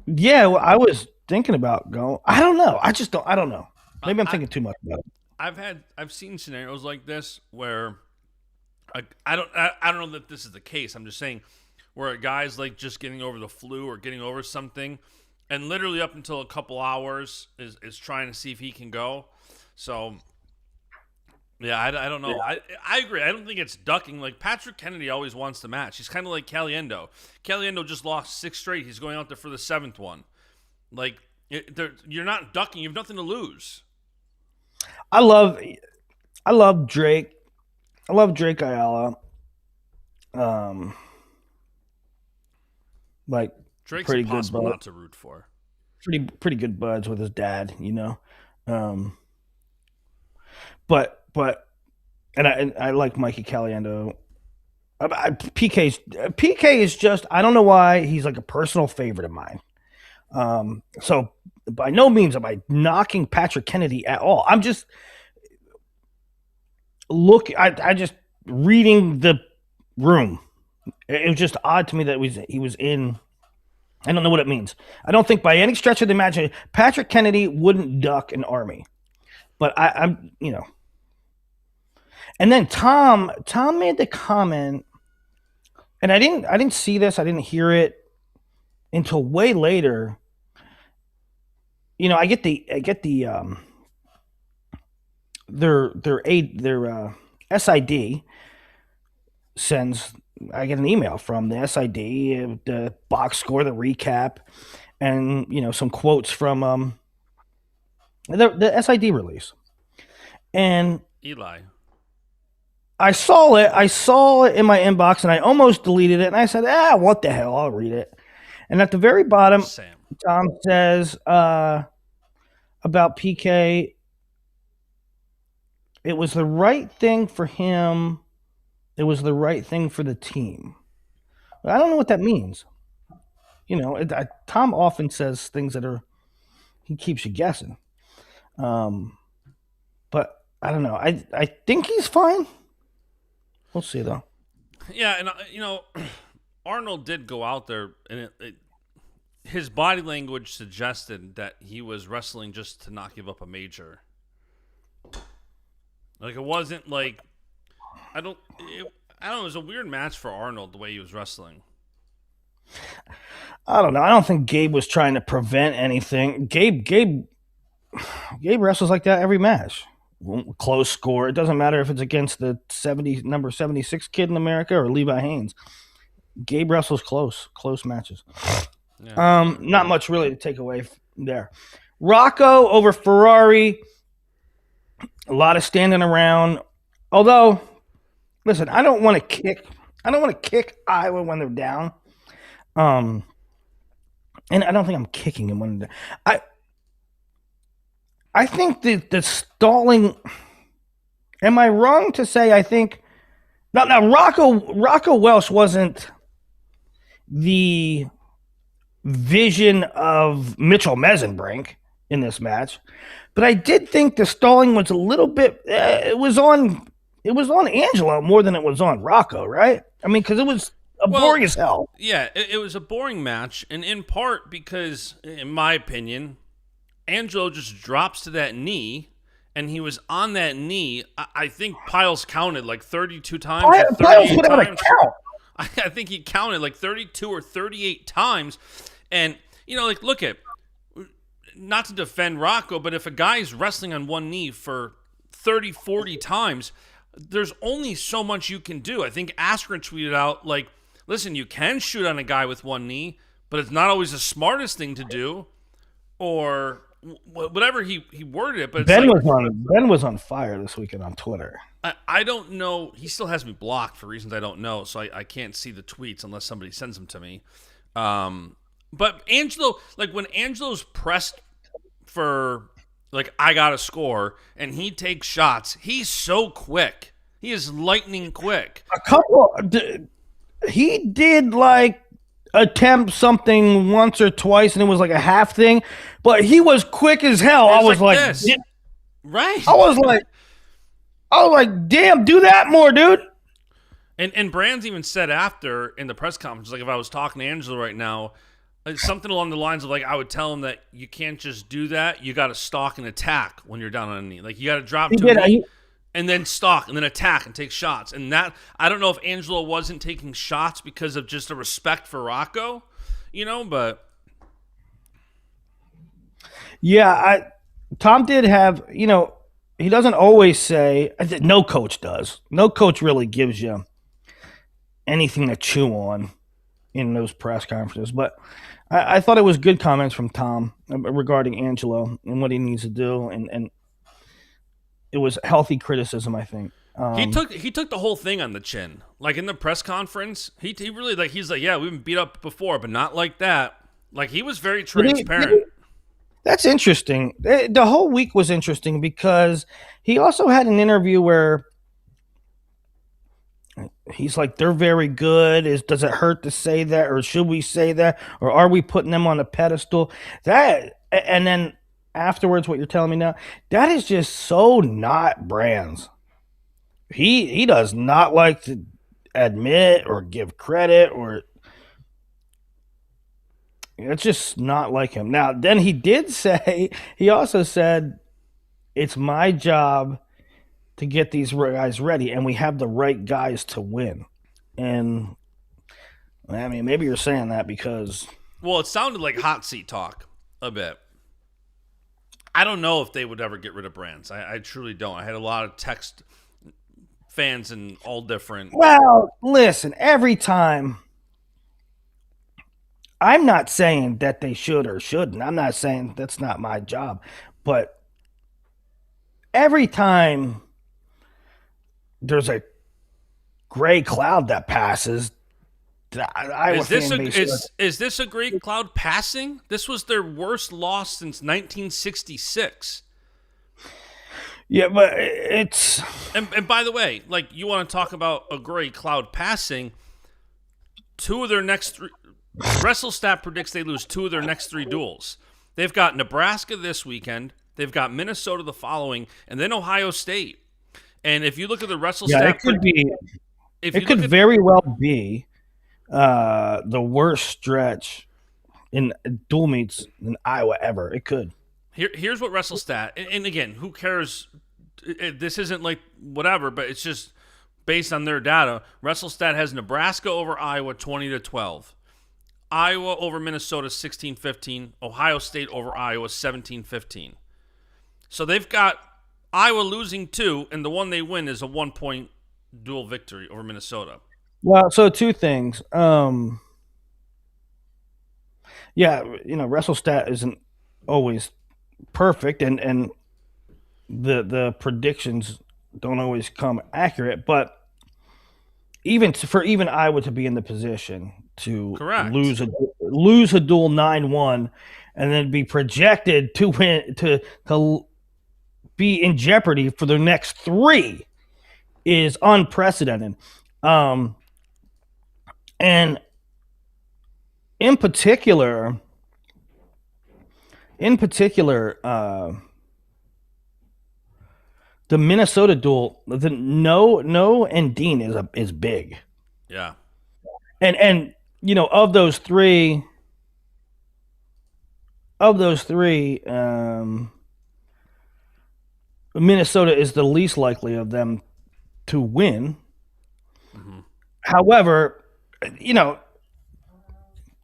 [SPEAKER 2] Yeah, well, I was thinking about going. I don't know. I don't know. Maybe I'm thinking too much about it.
[SPEAKER 1] I've seen scenarios like this where I don't know that this is the case. I'm just saying where a guy's like just getting over the flu or getting over something, and literally up until a couple hours is trying to see if he can go. So yeah, I don't know. Yeah. I agree. I don't think it's ducking. Like Patrick Kennedy always wants to match. He's kind of like Caliendo. Caliendo just lost 6 straight. He's going out there for the 7th one. Like you're not ducking. You have nothing to lose.
[SPEAKER 2] I love Drake. I love Drake Ayala. Like
[SPEAKER 1] Drake's
[SPEAKER 2] pretty
[SPEAKER 1] impossible
[SPEAKER 2] good
[SPEAKER 1] not to root for.
[SPEAKER 2] Pretty good buds with his dad, But I like Mikey Caliendo. PK is just, I don't know why he's like a personal favorite of mine. So by no means am I knocking Patrick Kennedy at all. I'm just I just reading the room. It was just odd to me that he was in. I don't know what it means. I don't think by any stretch of the imagination Patrick Kennedy wouldn't duck an Army. But I'm. And then Tom made the comment, and I didn't see this, I didn't hear it until way later. I get the their SID sends. I get an email from the SID, the box score, the recap, and some quotes from the SID release. And
[SPEAKER 1] Eli.
[SPEAKER 2] I saw it in my inbox, and I almost deleted it. And I said, what the hell? I'll read it. And at the very bottom, Tom says about PK, it was the right thing for him. It was the right thing for the team. I don't know what that means. Tom often says things he keeps you guessing. But I don't know. I think he's fine. We'll see, though.
[SPEAKER 1] Yeah, and Arnold did go out there, and his body language suggested that he was wrestling just to not give up a major. Like it wasn't like I don't know. It was a weird match for Arnold the way he was wrestling.
[SPEAKER 2] I don't know. I don't think Gabe was trying to prevent anything. Gabe wrestles like that every match. Close score. It doesn't matter if it's against the number 76 kid in America or Levi Haynes. Gabe wrestles close matches. Yeah. Not much really to take away there. Rocco over Ferrari. A lot of standing around. Although, listen, I don't want to kick Iowa when they're down. And I don't think I'm kicking them when they're down. I think the stalling. Am I wrong to say I think now Rocco Welsh wasn't the vision of Mitchell Mesenbrink in this match, but I did think the stalling was a little bit. It was on Angelo more than it was on Rocco, right? I mean, because it was boring as hell.
[SPEAKER 1] Yeah, it was a boring match, and in part because, in my opinion, Angelo just drops to that knee, and he was on that knee. I think Piles counted like 32 times.
[SPEAKER 2] Piles put out a count.
[SPEAKER 1] I think he counted like 32 or 38 times. And, like, look at, not to defend Rocco, but if a guy's wrestling on one knee for 30, 40 times, there's only so much you can do. I think Askren tweeted out, like, listen, you can shoot on a guy with one knee, but it's not always the smartest thing to do. Or whatever he worded it. But
[SPEAKER 2] Ben was on fire this weekend on Twitter.
[SPEAKER 1] I don't know. He still has me blocked for reasons I don't know, so I can't see the tweets unless somebody sends them to me. But Angelo, like when Angelo's pressed for, like, I got to score, and he takes shots, he's so quick. He is lightning quick.
[SPEAKER 2] He did, like, attempt something once or twice, and it was like a half thing, but he was quick as hell. I was like
[SPEAKER 1] right.
[SPEAKER 2] I was like, damn, do that more, dude.
[SPEAKER 1] And Brands even said after in the press conference, like, if I was talking to Angelo right now, something along the lines of, like, I would tell him that you can't just do that. You got to stalk and attack when you're down on a knee. Like, you got to drop to a knee and then stalk and then attack and take shots. And that, I don't know if Angelo wasn't taking shots because of just a respect for Rocco, but.
[SPEAKER 2] Yeah, Tom did have, he doesn't always say, no coach does. No coach really gives you anything to chew on in those press conferences. But I thought it was good comments from Tom regarding Angelo and what he needs to do. And it was healthy criticism, I think.
[SPEAKER 1] He took the whole thing on the chin. Like in the press conference, he really, like, he's like, yeah, we've been beat up before, but not like that. Like, he was very transparent.
[SPEAKER 2] That's interesting. The whole week was interesting because he also had an interview where he's like, they're very good. Does it hurt to say that, or should we say that, or are we putting them on a pedestal? And then afterwards, what you're telling me now, that is just so not Brands. He does not like to admit or give credit, or it's just not like him. Now, then he also said, it's my job to get these guys ready, and we have the right guys to win. And, I mean, maybe you're saying that because...
[SPEAKER 1] Well, it sounded like hot seat talk a bit. I don't know if they would ever get rid of Brands. I truly don't. I had a lot of text fans and all different...
[SPEAKER 2] Well, listen, every time... I'm not saying that they should or shouldn't. I'm not saying that's not my job. But every time there's a gray cloud that passes,
[SPEAKER 1] is this a gray cloud passing? This was their worst loss since 1966.
[SPEAKER 2] Yeah, but it's...
[SPEAKER 1] And by the way, like, you want to talk about a gray cloud passing, two of their next three... WrestleStat predicts they lose two of their next three duels. They've got Nebraska this weekend, they've got Minnesota the following, and then Ohio State. And if you look at the WrestleStat...
[SPEAKER 2] it could very well be the worst stretch in dual meets in Iowa ever. It could.
[SPEAKER 1] Here's what WrestleStat... And again, who cares? This isn't like whatever, but it's just based on their data. WrestleStat has Nebraska over Iowa 20-12. Iowa over Minnesota 16-15. Ohio State over Iowa 17-15. So they've got Iowa losing two, and the one they win is a 1-point dual victory over Minnesota.
[SPEAKER 2] Well, so two things. WrestleStat isn't always perfect, and the predictions don't always come accurate. But even Iowa to be in the position to
[SPEAKER 1] Correct.
[SPEAKER 2] lose a duel 9-1, and then be projected to win to be in jeopardy for the next three is unprecedented. And in particular, the Minnesota duel, the no and Dean is big,
[SPEAKER 1] Yeah.
[SPEAKER 2] and of those three, Minnesota is the least likely of them to win.
[SPEAKER 1] Mm-hmm.
[SPEAKER 2] However,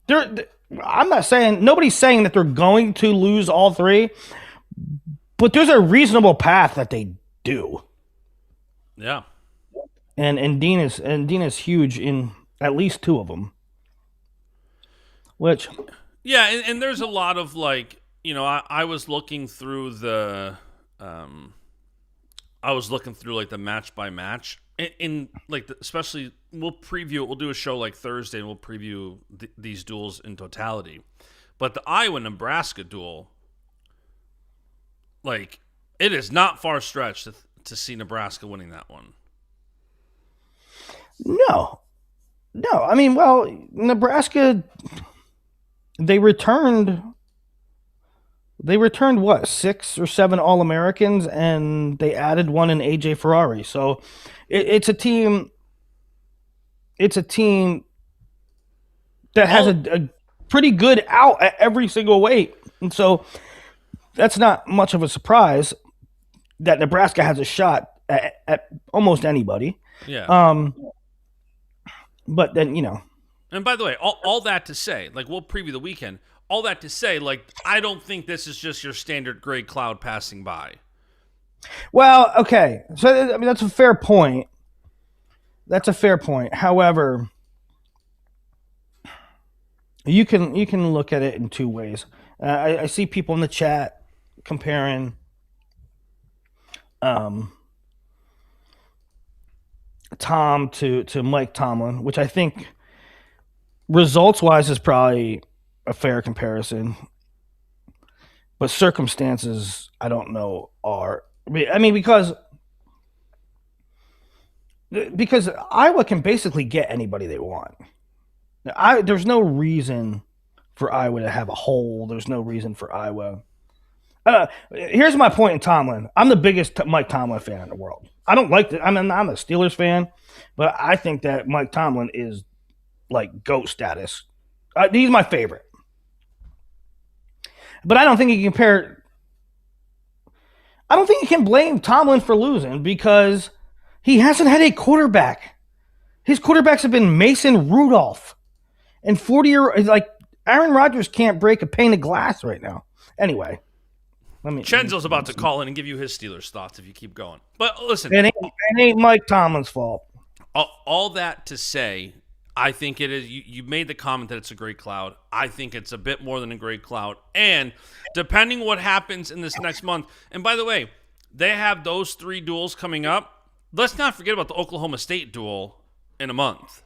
[SPEAKER 2] I'm not saying, nobody's saying that they're going to lose all three, but there's a reasonable path that they do.
[SPEAKER 1] Yeah.
[SPEAKER 2] And Dean is huge in at least two of them. Which,
[SPEAKER 1] Yeah, and there's a lot of like, I was looking through like the match by match, in like especially we'll preview it. We'll do a show like Thursday, and we'll preview these duels in totality. But the Iowa Nebraska duel, like, it is not far stretched to see Nebraska winning that one.
[SPEAKER 2] no, I mean, well, Nebraska, they returned what, 6 or 7 All-Americans, and they added one in AJ Ferrari. So it's a team that has a pretty good out at every single weight. And so that's not much of a surprise that Nebraska has a shot at almost anybody.
[SPEAKER 1] Yeah.
[SPEAKER 2] But then,
[SPEAKER 1] And by the way, all that to say, like, we'll preview the weekend. All that to say, like, I don't think this is just your standard gray cloud passing by.
[SPEAKER 2] well, okay. So, I mean, that's a fair point. However, you can look at it in two ways. I see people in the chat comparing Tom to Mike Tomlin, which I think results wise is probably a fair comparison, but circumstances I don't know are. I mean, because Iowa can basically get anybody they want. There's no reason for Iowa to have a hole. There's no reason for Iowa. Here's my point in Tomlin. I'm the biggest Mike Tomlin fan in the world. I don't like I'm a Steelers fan, but I think that Mike Tomlin is like GOAT status. He's my favorite. But I don't think you can blame Tomlin for losing because he hasn't had a quarterback. His quarterbacks have been Mason Rudolph and 40-year, like, Aaron Rodgers can't break a pane of glass right now. Anyway,
[SPEAKER 1] Chenzo's about to call in and give you his Steelers thoughts if you keep going. But listen,
[SPEAKER 2] it ain't Mike Tomlin's fault.
[SPEAKER 1] All that to say, I think it is. You made the comment that it's a gray cloud. I think it's a bit more than a gray cloud. And depending what happens in this next month, and by the way, they have those 3 duels coming up. Let's not forget about the Oklahoma State duel in a month.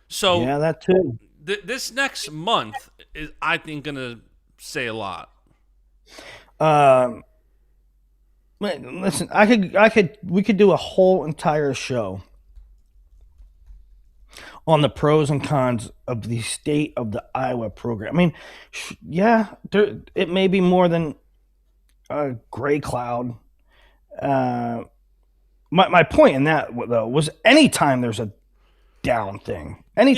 [SPEAKER 1] So
[SPEAKER 2] yeah, that too.
[SPEAKER 1] This next month is, I think, going to say a lot.
[SPEAKER 2] Listen, we could do a whole entire show on the pros and cons of the state of the Iowa program. I mean, yeah, it may be more than a gray cloud. My point in that, though, was anytime there's a down thing, and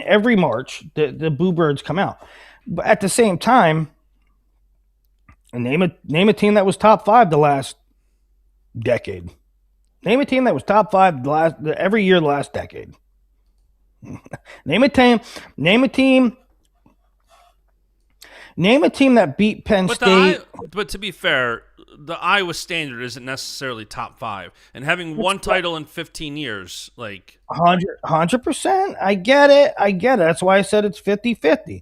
[SPEAKER 2] every March the Boo Birds come out, but at the same time, name a team that was top 5 the last decade. Name a team that was top 5 every year the last decade. Name a team that beat Penn State.
[SPEAKER 1] But to be fair, the Iowa standard isn't necessarily top 5, and having one title in 15 years, like
[SPEAKER 2] 100%. I get it. That's why I said it's 50-50.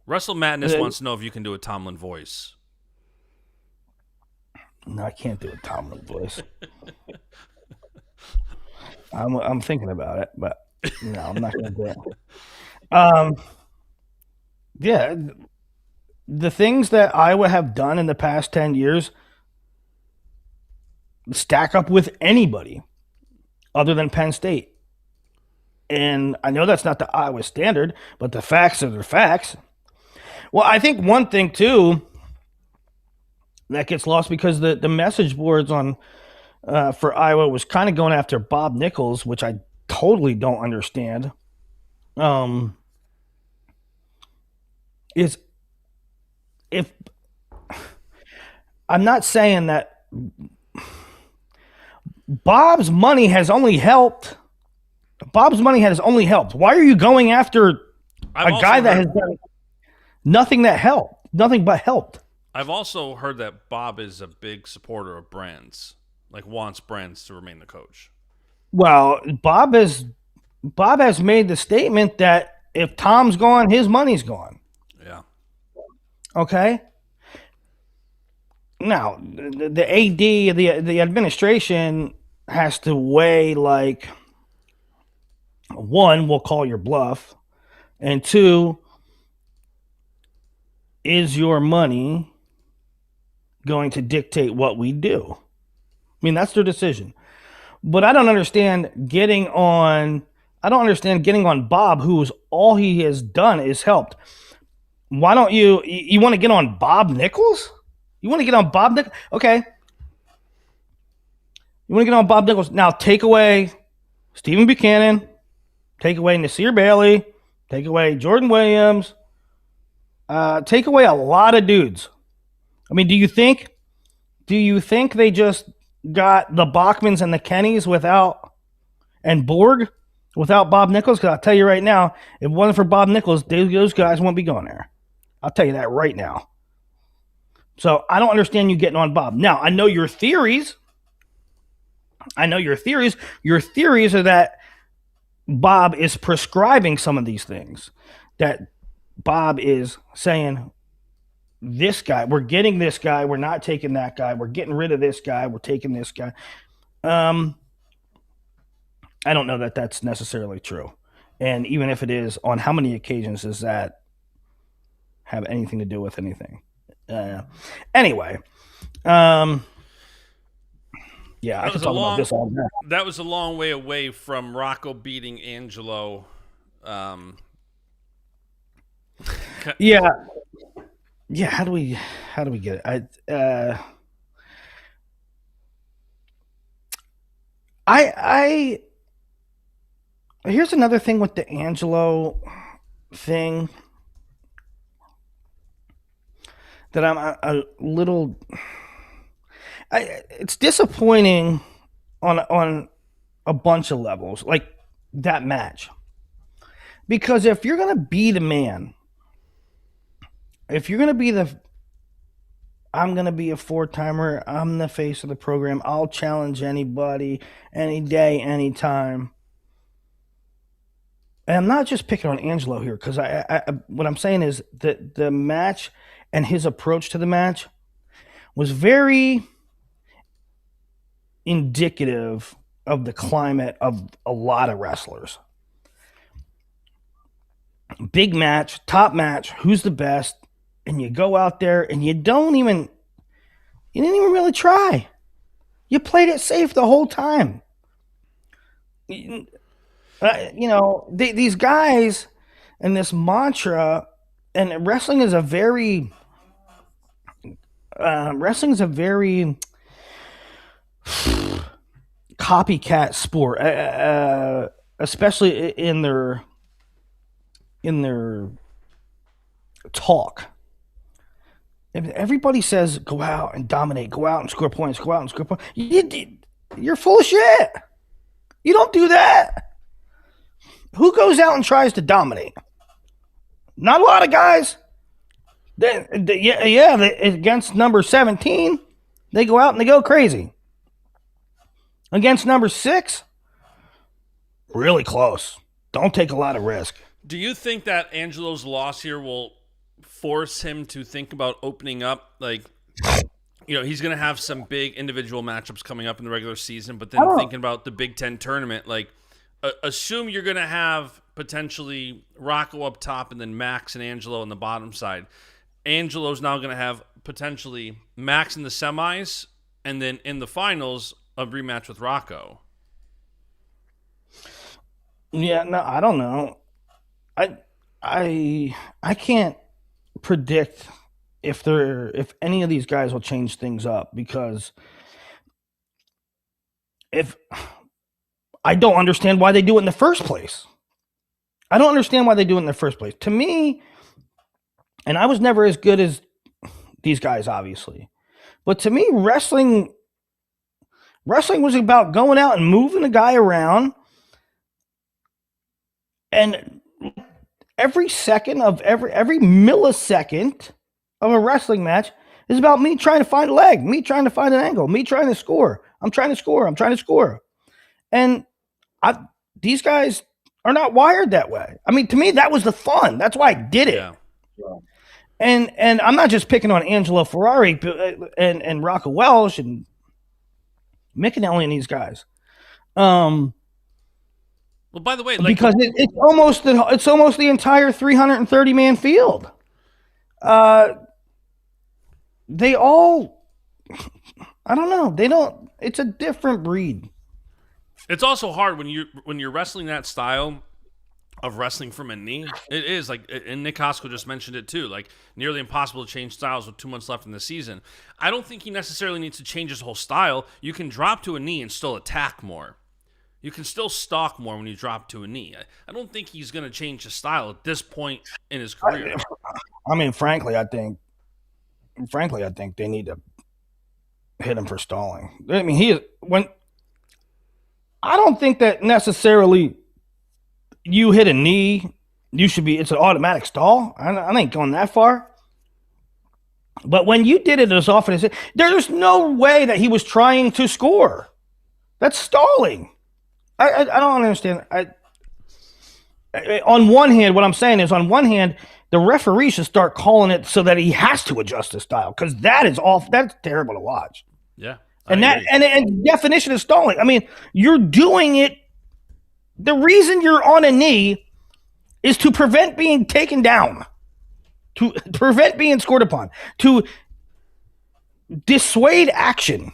[SPEAKER 1] Russell Madness wants to know if you can do a Tomlin voice.
[SPEAKER 2] No, I can't do a Tomlin voice. I'm thinking about it, but no, I'm not going to do it. Yeah, the things that Iowa have done in the past 10 years stack up with anybody other than Penn State. And I know that's not the Iowa standard, but the facts are the facts. Well, I think one thing, too, that gets lost because the message boards on for Iowa was kind of going after Bob Nichols, which I totally don't understand. Is if I'm not saying that Bob's money has only helped. Bob's money has only helped. Why are you going after a guy that has done nothing that helped, nothing but helped?
[SPEAKER 1] I've also heard that Bob is a big supporter of Brands, like wants Brands to remain the coach.
[SPEAKER 2] Well, Bob has made the statement that if Tom's gone, his money's gone.
[SPEAKER 1] Yeah.
[SPEAKER 2] Okay. Now, the AD, the administration has to weigh, like, one, we'll call your bluff, and two, is your money going to dictate what we do? I mean, that's their decision. But I don't understand getting on Bob, who's all he has done is helped. Why don't you want to get on Bob Nichols? You want to get on Bob Nichols? Okay. You want to get on Bob Nichols. Now take away Stephen Buchanan, take away Nasir Bailey, take away Jordan Williams, take away a lot of dudes. I mean, do you think they just got the Bachmans and the Kennys and Borg without Bob Nichols? Because I'll tell you right now, if it wasn't for Bob Nichols, those guys won't be going there. I'll tell you that right now. So I don't understand you getting on Bob. Now, I know your theories. Your theories are that Bob is prescribing some of these things. That Bob is saying, this guy, we're getting this guy, we're not taking that guy, we're getting rid of this guy, we're taking this guy. I don't know that that's necessarily true. And even if it is, on how many occasions does that have anything to do with anything? Anyway, yeah, I can talk about this all day.
[SPEAKER 1] That was a long way away from Rocco beating Angelo.
[SPEAKER 2] Yeah. How do we get it? I here's another thing with the Angelo thing that I'm a little. It's disappointing on a bunch of levels, like that match, because if you're gonna be the man, if you're gonna be I'm gonna be a 4-timer, I'm the face of the program, I'll challenge anybody, any day, anytime. And I'm not just picking on Angelo here, because what I'm saying is that the match and his approach to the match was very indicative of the climate of a lot of wrestlers. Big match, top match, who's the best, and you go out there and you didn't even really try. You played it safe the whole time. These guys and this mantra, and wrestling is a very copycat sport, especially in their talk. If everybody says go out and dominate, go out and score points, you're full of shit. You don't do that. Who goes out and tries to dominate? Not a lot of guys. Against number 17, they go out and they go crazy. Against number 6, really close. Don't take a lot of risk.
[SPEAKER 1] Do you think that Angelo's loss here will force him to think about opening up? Like, he's going to have some big individual matchups coming up in the regular season, but then thinking about the Big Ten tournament, like, assume you're going to have potentially Rocco up top and then Max and Angelo on the bottom side. Angelo's now going to have potentially Max in the semis and then in the finals a rematch with Rocco.
[SPEAKER 2] Yeah, no, I don't know. I can't predict if any of these guys will change things up, because if I don't understand why they do it in the first place. I don't understand why they do it in the first place. To me, and I was never as good as these guys, obviously, but to me, wrestling was about going out and moving a guy around, and every second of every millisecond of a wrestling match is about me trying to find a leg, me trying to find an angle, me trying to score. I'm trying to score. And these guys are not wired that way. I mean, to me, that was the fun. That's why I did it.
[SPEAKER 1] Yeah.
[SPEAKER 2] And I'm not just picking on Angelo Ferrari and Rocco Welsh and Micanelli and these guys.
[SPEAKER 1] Well, by the way, like,
[SPEAKER 2] because it's almost the entire 330-man field. They all, I don't know. They don't. It's a different breed.
[SPEAKER 1] it's also hard when you're wrestling that style of wrestling from a knee. It is like, and Nick Costco just mentioned it too, like nearly impossible to change styles with 2 months left in the season. I don't think he necessarily needs to change his whole style. You can drop to a knee and still attack more. You can still stalk more when you drop to a knee. I don't think he's going to change his style at this point in his career.
[SPEAKER 2] I mean, frankly, I think they need to hit him for stalling. I mean, I don't think that necessarily you hit a knee, it's an automatic stall. I ain't going that far. But when you did it as often as there's no way that he was trying to score. That's stalling. I don't understand. On one hand, what I'm saying is, the referee should start calling it so that he has to adjust his style, because that's terrible to watch.
[SPEAKER 1] Yeah.
[SPEAKER 2] And definition of stalling. I mean, you're doing it. The reason you're on a knee is to prevent being taken down, to prevent being scored upon, to dissuade action.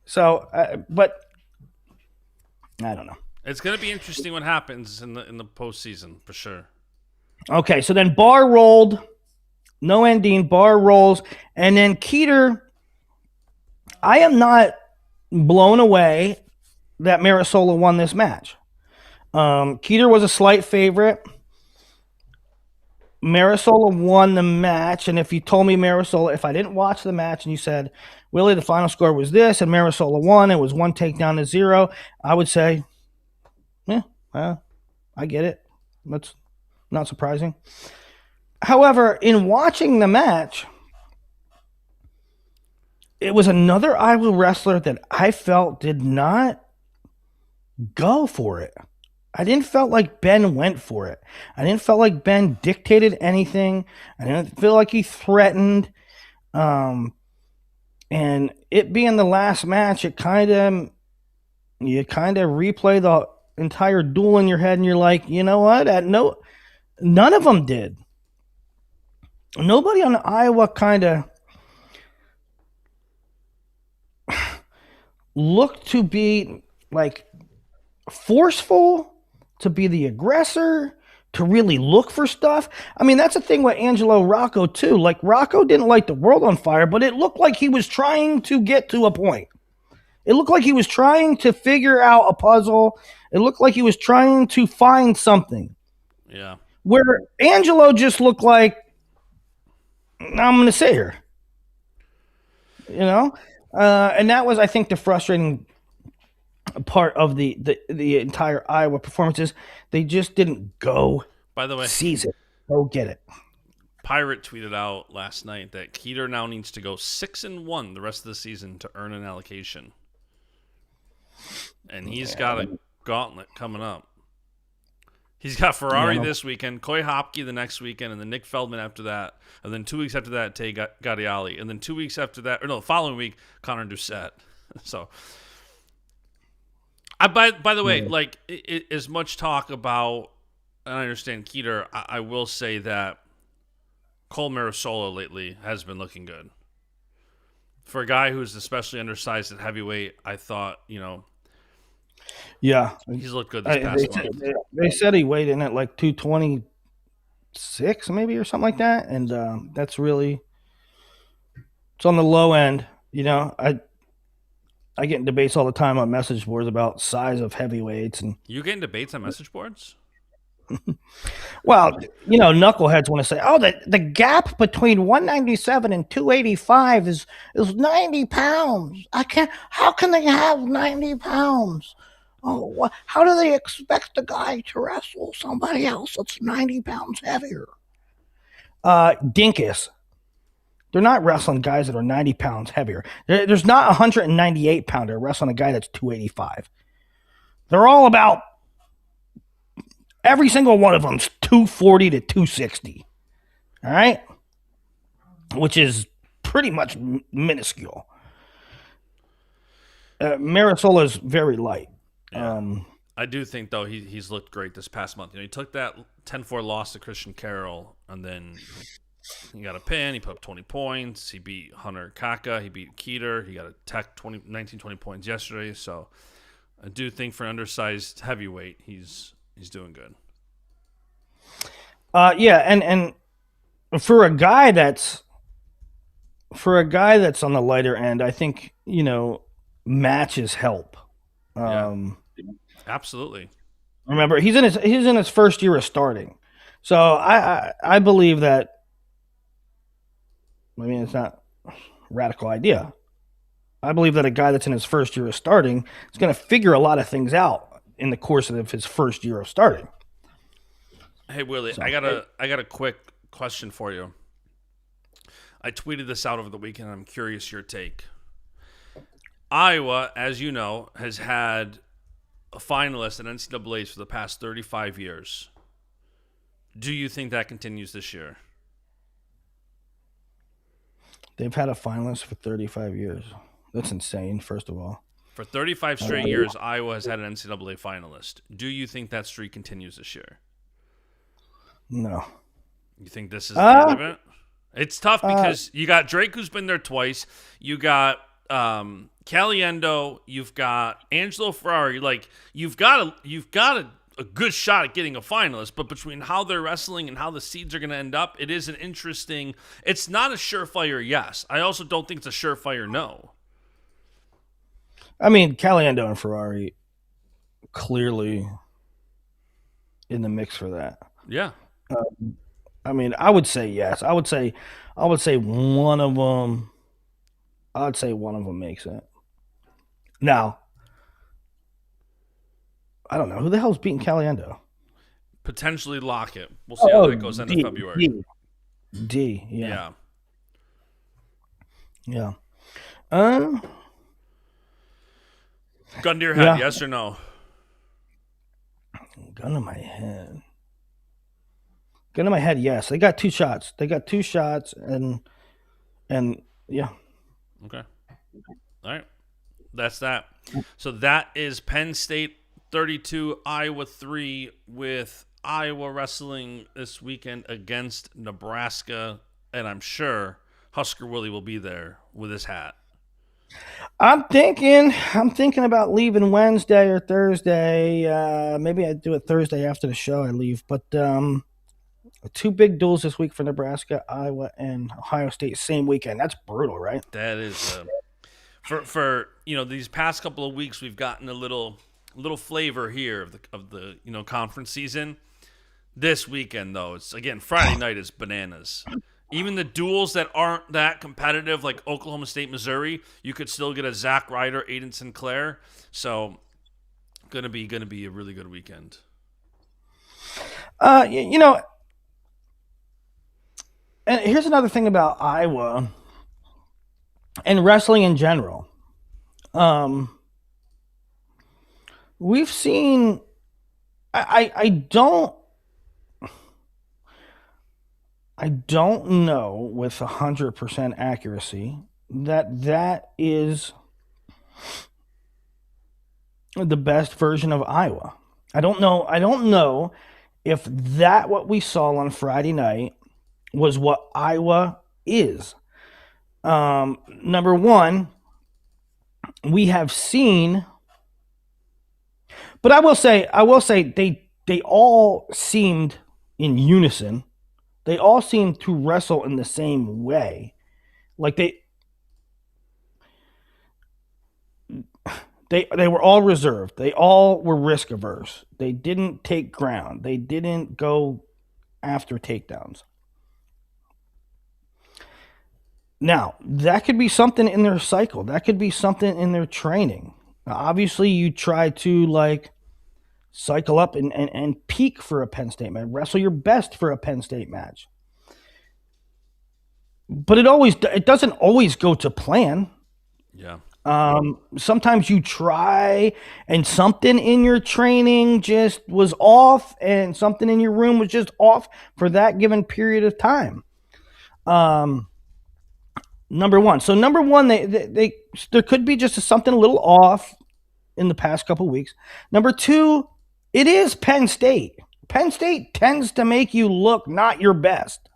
[SPEAKER 2] So, but I don't know.
[SPEAKER 1] It's going to be interesting what happens in the postseason for sure.
[SPEAKER 2] Okay, so then Barr rolled, no Andine, Barr rolls, and then Kueter. I am not blown away that Mirasola won this match. Kueter was a slight favorite. Mirasola won the match, and if you told me Mirasola, if I didn't watch the match and you said, Willie, the final score was this, and Mirasola won, it was 1 takedown to 0, I would say, yeah, I get it. That's not surprising. However, in watching the match, it was another Iowa wrestler that I felt did not go for it. I didn't feel like Ben went for it. I didn't feel like Ben dictated anything. I didn't feel like he threatened. And it being the last match, you kind of replay the entire duel in your head, and you're like, you know what? None of them did. Nobody on Iowa kind of looked to be like forceful, to be the aggressor, to really look for stuff. I mean, that's the thing with Angelo Rocco too. Like, Rocco didn't light the world on fire, but it looked like he was trying to get to a point. It looked like he was trying to figure out a puzzle. It looked like he was trying to find something.
[SPEAKER 1] Yeah.
[SPEAKER 2] Where Angelo just looked like, I'm going to sit here. You know? And that was, I think, the frustrating part of the entire Iowa performances. They just didn't go.
[SPEAKER 1] By the way,
[SPEAKER 2] seize it. Go get it.
[SPEAKER 1] Pirate tweeted out last night that Kueter now needs to go 6-1 the rest of the season to earn an allocation. And he's got a gauntlet coming up. He's got Ferrari
[SPEAKER 2] Yeah, no.
[SPEAKER 1] this weekend, Coy Hopke the next weekend, and then Nick Feldman after that. And then 2 weeks after that, Tay Gadiali. And then 2 weeks after that, the following week, Connor Doucette. So, by the way, like, as much talk about, and I understand Kueter, I will say that Cole Mirasola lately has been looking good. For a guy who's especially undersized at heavyweight, I thought,
[SPEAKER 2] Yeah.
[SPEAKER 1] he's looked good this past month.
[SPEAKER 2] They said he weighed in at like 226 maybe or something like that. And that's really, it's on the low end. I get in debates all the time on message boards about size of heavyweights. And
[SPEAKER 1] You get in debates on message boards?
[SPEAKER 2] well, knuckleheads want to say, oh, the gap between 197 and 285 is 90 pounds. How can they have 90 pounds? Oh, how do they expect a guy to wrestle somebody else that's 90 pounds heavier? Dinkus. They're not wrestling guys that are 90 pounds heavier. There's not a 198 pounder wrestling a guy that's 285. They're all about, every single one of them's 240 to 260. All right? Which is pretty much minuscule. Mirasola's very light.
[SPEAKER 1] Yeah. I do think, though, he's looked great this past month. He took that 10-4 loss to Christian Carroll, and then he got a pin. He put up 20 points. He beat Hunter Kaka. He beat Kueter. He got a tech 19, 20 points yesterday. So I do think for an undersized heavyweight, he's doing good.
[SPEAKER 2] Yeah, and for a guy that's on the lighter end, I think matches help.
[SPEAKER 1] Absolutely.
[SPEAKER 2] Remember, he's in his first year of starting, so I believe that. I mean, it's not a radical idea. I believe that a guy that's in his first year of starting is going to figure a lot of things out in the course of his first year of starting.
[SPEAKER 1] Hey Willie, I got a quick question for you. I tweeted this out over the weekend. I'm curious your take. Iowa, as you know, has had a finalist at NCAAs for the past 35 years. Do you think that continues this year?
[SPEAKER 2] They've had a finalist for 35 years. That's insane, first of all.
[SPEAKER 1] For 35 straight years, Iowa has had an NCAA finalist. Do you think that streak continues this year?
[SPEAKER 2] No.
[SPEAKER 1] You think this is the end of it? It's tough because you got Drake, who's been there twice. You got Caliendo. You've got Angelo Ferrari. Like, you've got a good shot at getting a finalist, but between how they're wrestling and how the seeds are going to end up, it is an interesting. It's not a surefire yes. I also don't think it's a surefire no.
[SPEAKER 2] I mean, Caliendo and Ferrari clearly in the mix for that.
[SPEAKER 1] Yeah.
[SPEAKER 2] I mean, I would say yes. I would say one of them. I'd say one of them makes it. Now, I don't know who the hell's beating Caliendo.
[SPEAKER 1] Potentially Lockett. We'll see how that goes into February.
[SPEAKER 2] D. Yeah.
[SPEAKER 1] Gun to your head, yes or no?
[SPEAKER 2] Gun to my head. Gun to my head, yes. They got two shots. And yeah.
[SPEAKER 1] Okay. All right. That's that. So that is Penn State 32, Iowa 3, with Iowa wrestling this weekend against Nebraska. And I'm sure Husker Willie will be there with his hat.
[SPEAKER 2] I'm thinking about leaving Wednesday or Thursday. Maybe I do it Thursday after the show. I leave, but two big duels this week for Nebraska, Iowa, and Ohio State same weekend. That's brutal, right?
[SPEAKER 1] That is for these past couple of weeks we've gotten a little flavor here of the conference season. This weekend though, it's again Friday night is bananas. Even the duels that aren't that competitive, like Oklahoma State, Missouri, you could still get a Zach Ryder, Aiden Sinclair. So, gonna be a really good weekend.
[SPEAKER 2] And here's another thing about Iowa and wrestling in general. We've seen I don't know with 100% accuracy that is the best version of Iowa. I don't know if that what we saw on Friday night was what Iowa is. Number one, we have seen, but I will say they all seemed in unison. They all seemed to wrestle in the same way. Like they were all reserved. They all were risk averse. They didn't take ground. They didn't go after takedowns. Now, that could be something in their cycle. That could be something in their training. Now, obviously, you try to like cycle up and peak for a Penn State match, wrestle your best for a Penn State match. But it doesn't always go to plan.
[SPEAKER 1] Yeah.
[SPEAKER 2] Sometimes you try and something in your training just was off and something in your room was just off for that given period of time. Number one. So number one, they there could be just something a little off in the past couple of weeks. Number two, it is Penn State. Penn State tends to make you look not your best.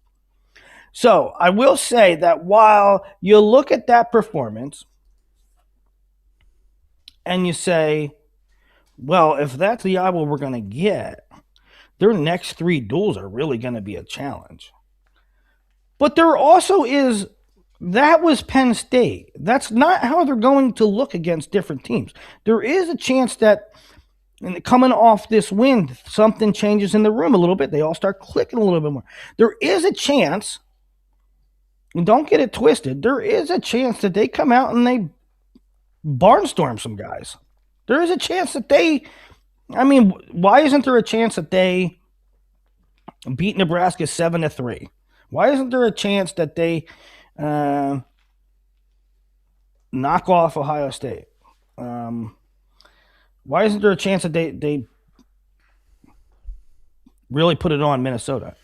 [SPEAKER 2] So I will say that while you look at that performance and you say, well, if that's the Iowa we're going to get, their next three duels are really going to be a challenge. But there also is, that was Penn State. That's not how they're going to look against different teams. There is a chance that coming off this win, something changes in the room a little bit. They all start clicking a little bit more. There is a chance, and don't get it twisted, there is a chance that they come out and they barnstorm some guys. There is a chance that why isn't there a chance that they beat Nebraska 7-3? Why isn't there a chance that they knock off Ohio State? Why isn't there a chance that they really put it on Minnesota?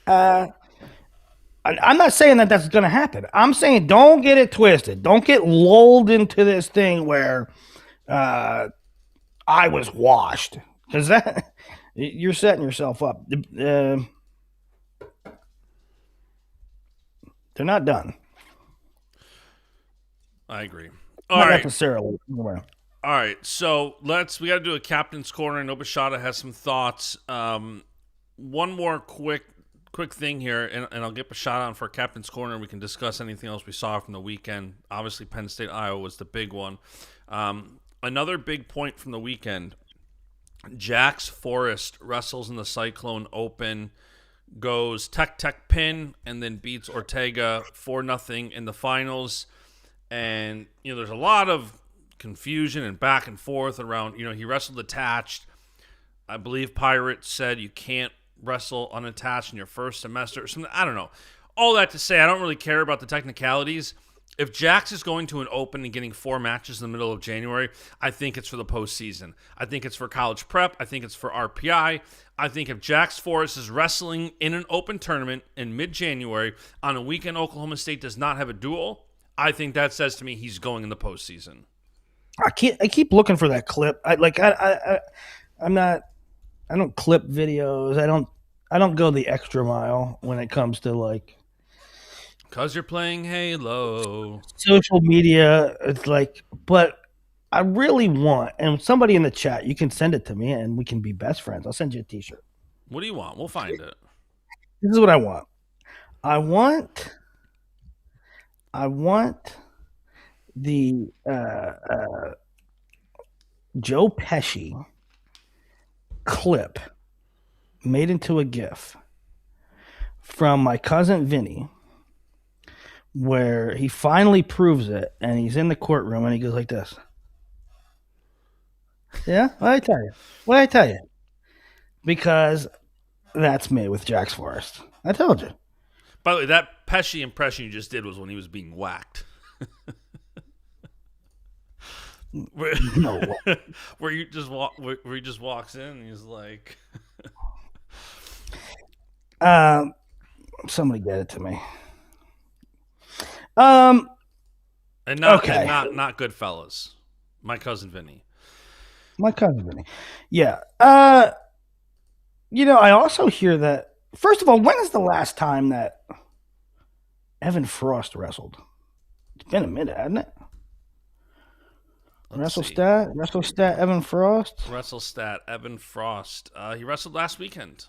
[SPEAKER 2] I'm not saying that that's going to happen. I'm saying don't get it twisted. Don't get lulled into this thing where I was washed, because that you're setting yourself up. They're not done.
[SPEAKER 1] I agree.
[SPEAKER 2] Not necessarily.
[SPEAKER 1] All right, so we got to do a captain's corner. I know Beshada has some thoughts. One more quick thing here, and I'll get Beshada on for captain's corner, and we can discuss anything else we saw from the weekend. Obviously, Penn State, Iowa was the big one. Another big point from the weekend, Jax Forrest wrestles in the Cyclone Open, goes tech pin, and then beats Ortega 4-0 in the finals. And, there's a lot of confusion and back and forth around, he wrestled attached. I believe Pirates said you can't wrestle unattached in your first semester or something. I don't know. All that to say, I don't really care about the technicalities. If Jax is going to an Open and getting 4 matches in the middle of January, I think it's for the postseason. I think it's for college prep. I think it's for RPI. I think if Jax Forrest is wrestling in an Open tournament in mid-January on a weekend Oklahoma State does not have a duel, I think that says to me he's going in the postseason.
[SPEAKER 2] I keep looking for that clip. I don't clip videos. I don't go the extra mile when it comes to like,
[SPEAKER 1] because you're playing Halo.
[SPEAKER 2] Social media. It's like, but I really want, and somebody in the chat, you can send it to me and we can be best friends. I'll send you a t-shirt.
[SPEAKER 1] What do you want? We'll find it.
[SPEAKER 2] This is what I want. I want the Joe Pesci clip made into a GIF from My Cousin Vinny, where he finally proves it, and he's in the courtroom, and he goes like this. Yeah? What did I tell you? Because that's me with Jax Forrest. I told you.
[SPEAKER 1] By the way, that Pesci impression you just did was when he was being whacked.
[SPEAKER 2] No.
[SPEAKER 1] where he just walks in and he's like,
[SPEAKER 2] Somebody get it to me. Um,
[SPEAKER 1] And not
[SPEAKER 2] okay.
[SPEAKER 1] not Goodfellas. My cousin Vinny.
[SPEAKER 2] My cousin Vinny. Yeah. I also hear that. First of all, when is the last time that Evan Frost wrestled? It's been a minute, hasn't it? WrestleStat, Evan Frost.
[SPEAKER 1] WrestleStat, Evan Frost. He wrestled last weekend.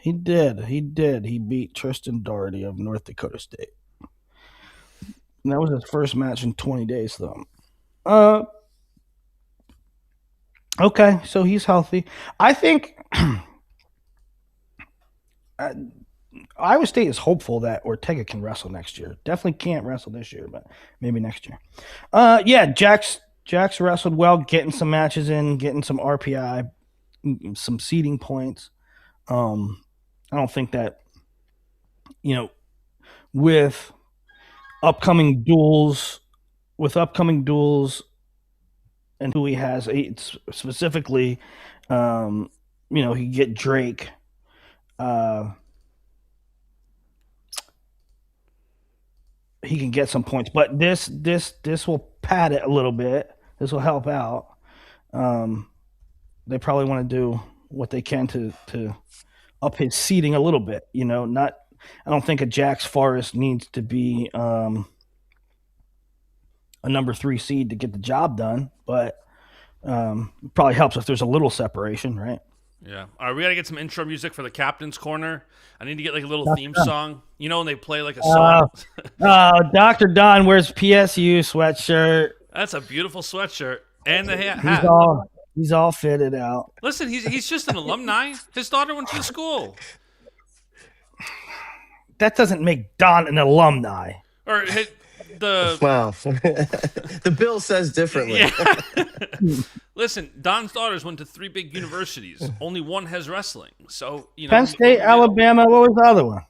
[SPEAKER 2] He did. He beat Tristan Doherty of North Dakota State. And that was his first match in 20 days, though. Okay, so he's healthy. I think Iowa State is hopeful that Ortega can wrestle next year. Definitely can't wrestle this year, but maybe next year. Yeah, Jack's wrestled well, getting some matches in, getting some RPI, some seeding points. I don't think that with upcoming duels, and who he has specifically, he get Drake. He can get some points, but this will pad it a little bit. This will help out. They probably want to do what they can to up his seating a little bit. I don't think a Jack's Forrest needs to be a number 3 seed to get the job done, but it probably helps if there's a little separation, right?
[SPEAKER 1] Yeah. All right, we got to get some intro music for the Captain's Corner. I need to get like a little theme song. When they play like a song.
[SPEAKER 2] Dr. Don wears PSU sweatshirt.
[SPEAKER 1] That's a beautiful sweatshirt. And the hat.
[SPEAKER 2] He's all fitted out.
[SPEAKER 1] Listen, he's just an alumni. His daughter went to the school.
[SPEAKER 2] That doesn't make Don an alumni.
[SPEAKER 1] Or
[SPEAKER 3] wow. The bill says differently.
[SPEAKER 1] Yeah. Listen, Don's daughters went to 3 big universities. Only one has wrestling. So,
[SPEAKER 2] Penn State, Alabama. What was the other one?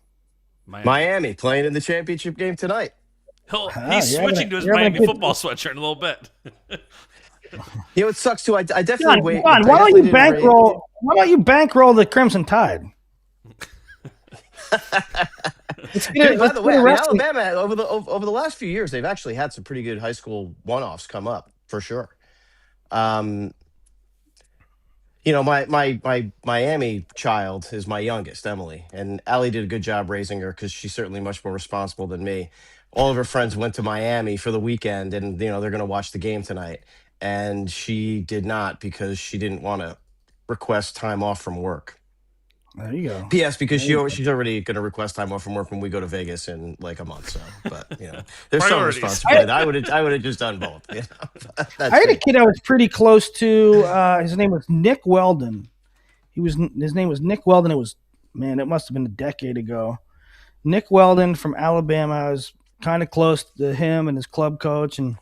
[SPEAKER 3] Miami playing in the championship game tonight.
[SPEAKER 1] He's switching to his Miami football sweatshirt in a little bit.
[SPEAKER 3] It sucks too. I definitely wait.
[SPEAKER 2] Why don't you bankroll the Crimson Tide?
[SPEAKER 3] By the way, Alabama over the last few years, they've actually had some pretty good high school one-offs come up for sure. My Miami child is my youngest, Emily, and Allie did a good job raising her because she's certainly much more responsible than me. All of her friends went to Miami for the weekend, and they're going to watch the game tonight, and she did not because she didn't want to request time off from work.
[SPEAKER 2] There you go.
[SPEAKER 3] P.S. Because she's already going to request time off from work when we go to Vegas in like a month. So, but there's some responsibility. I would have just done both.
[SPEAKER 2] I had a kid I was pretty close to. His name was Nick Weldon. His name was Nick Weldon. It must have been a decade ago. Nick Weldon from Alabama. I was kind of close to him and his club coach, and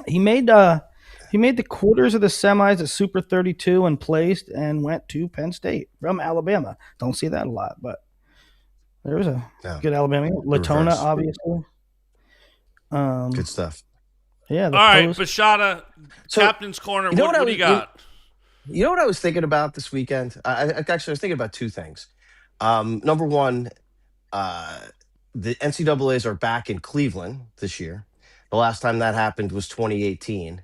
[SPEAKER 2] he made the quarters of the semis at Super 32 and placed and went to Penn State from Alabama. Don't see that a lot, but there was a good Alabama. Latona, obviously.
[SPEAKER 3] Good stuff.
[SPEAKER 1] Yeah. All right, Beshada, Captain's Corner. What do you got?
[SPEAKER 3] You know what I was thinking about this weekend? I was thinking about 2 things. Number one, the NCAAs are back in Cleveland this year. The last time that happened was 2018.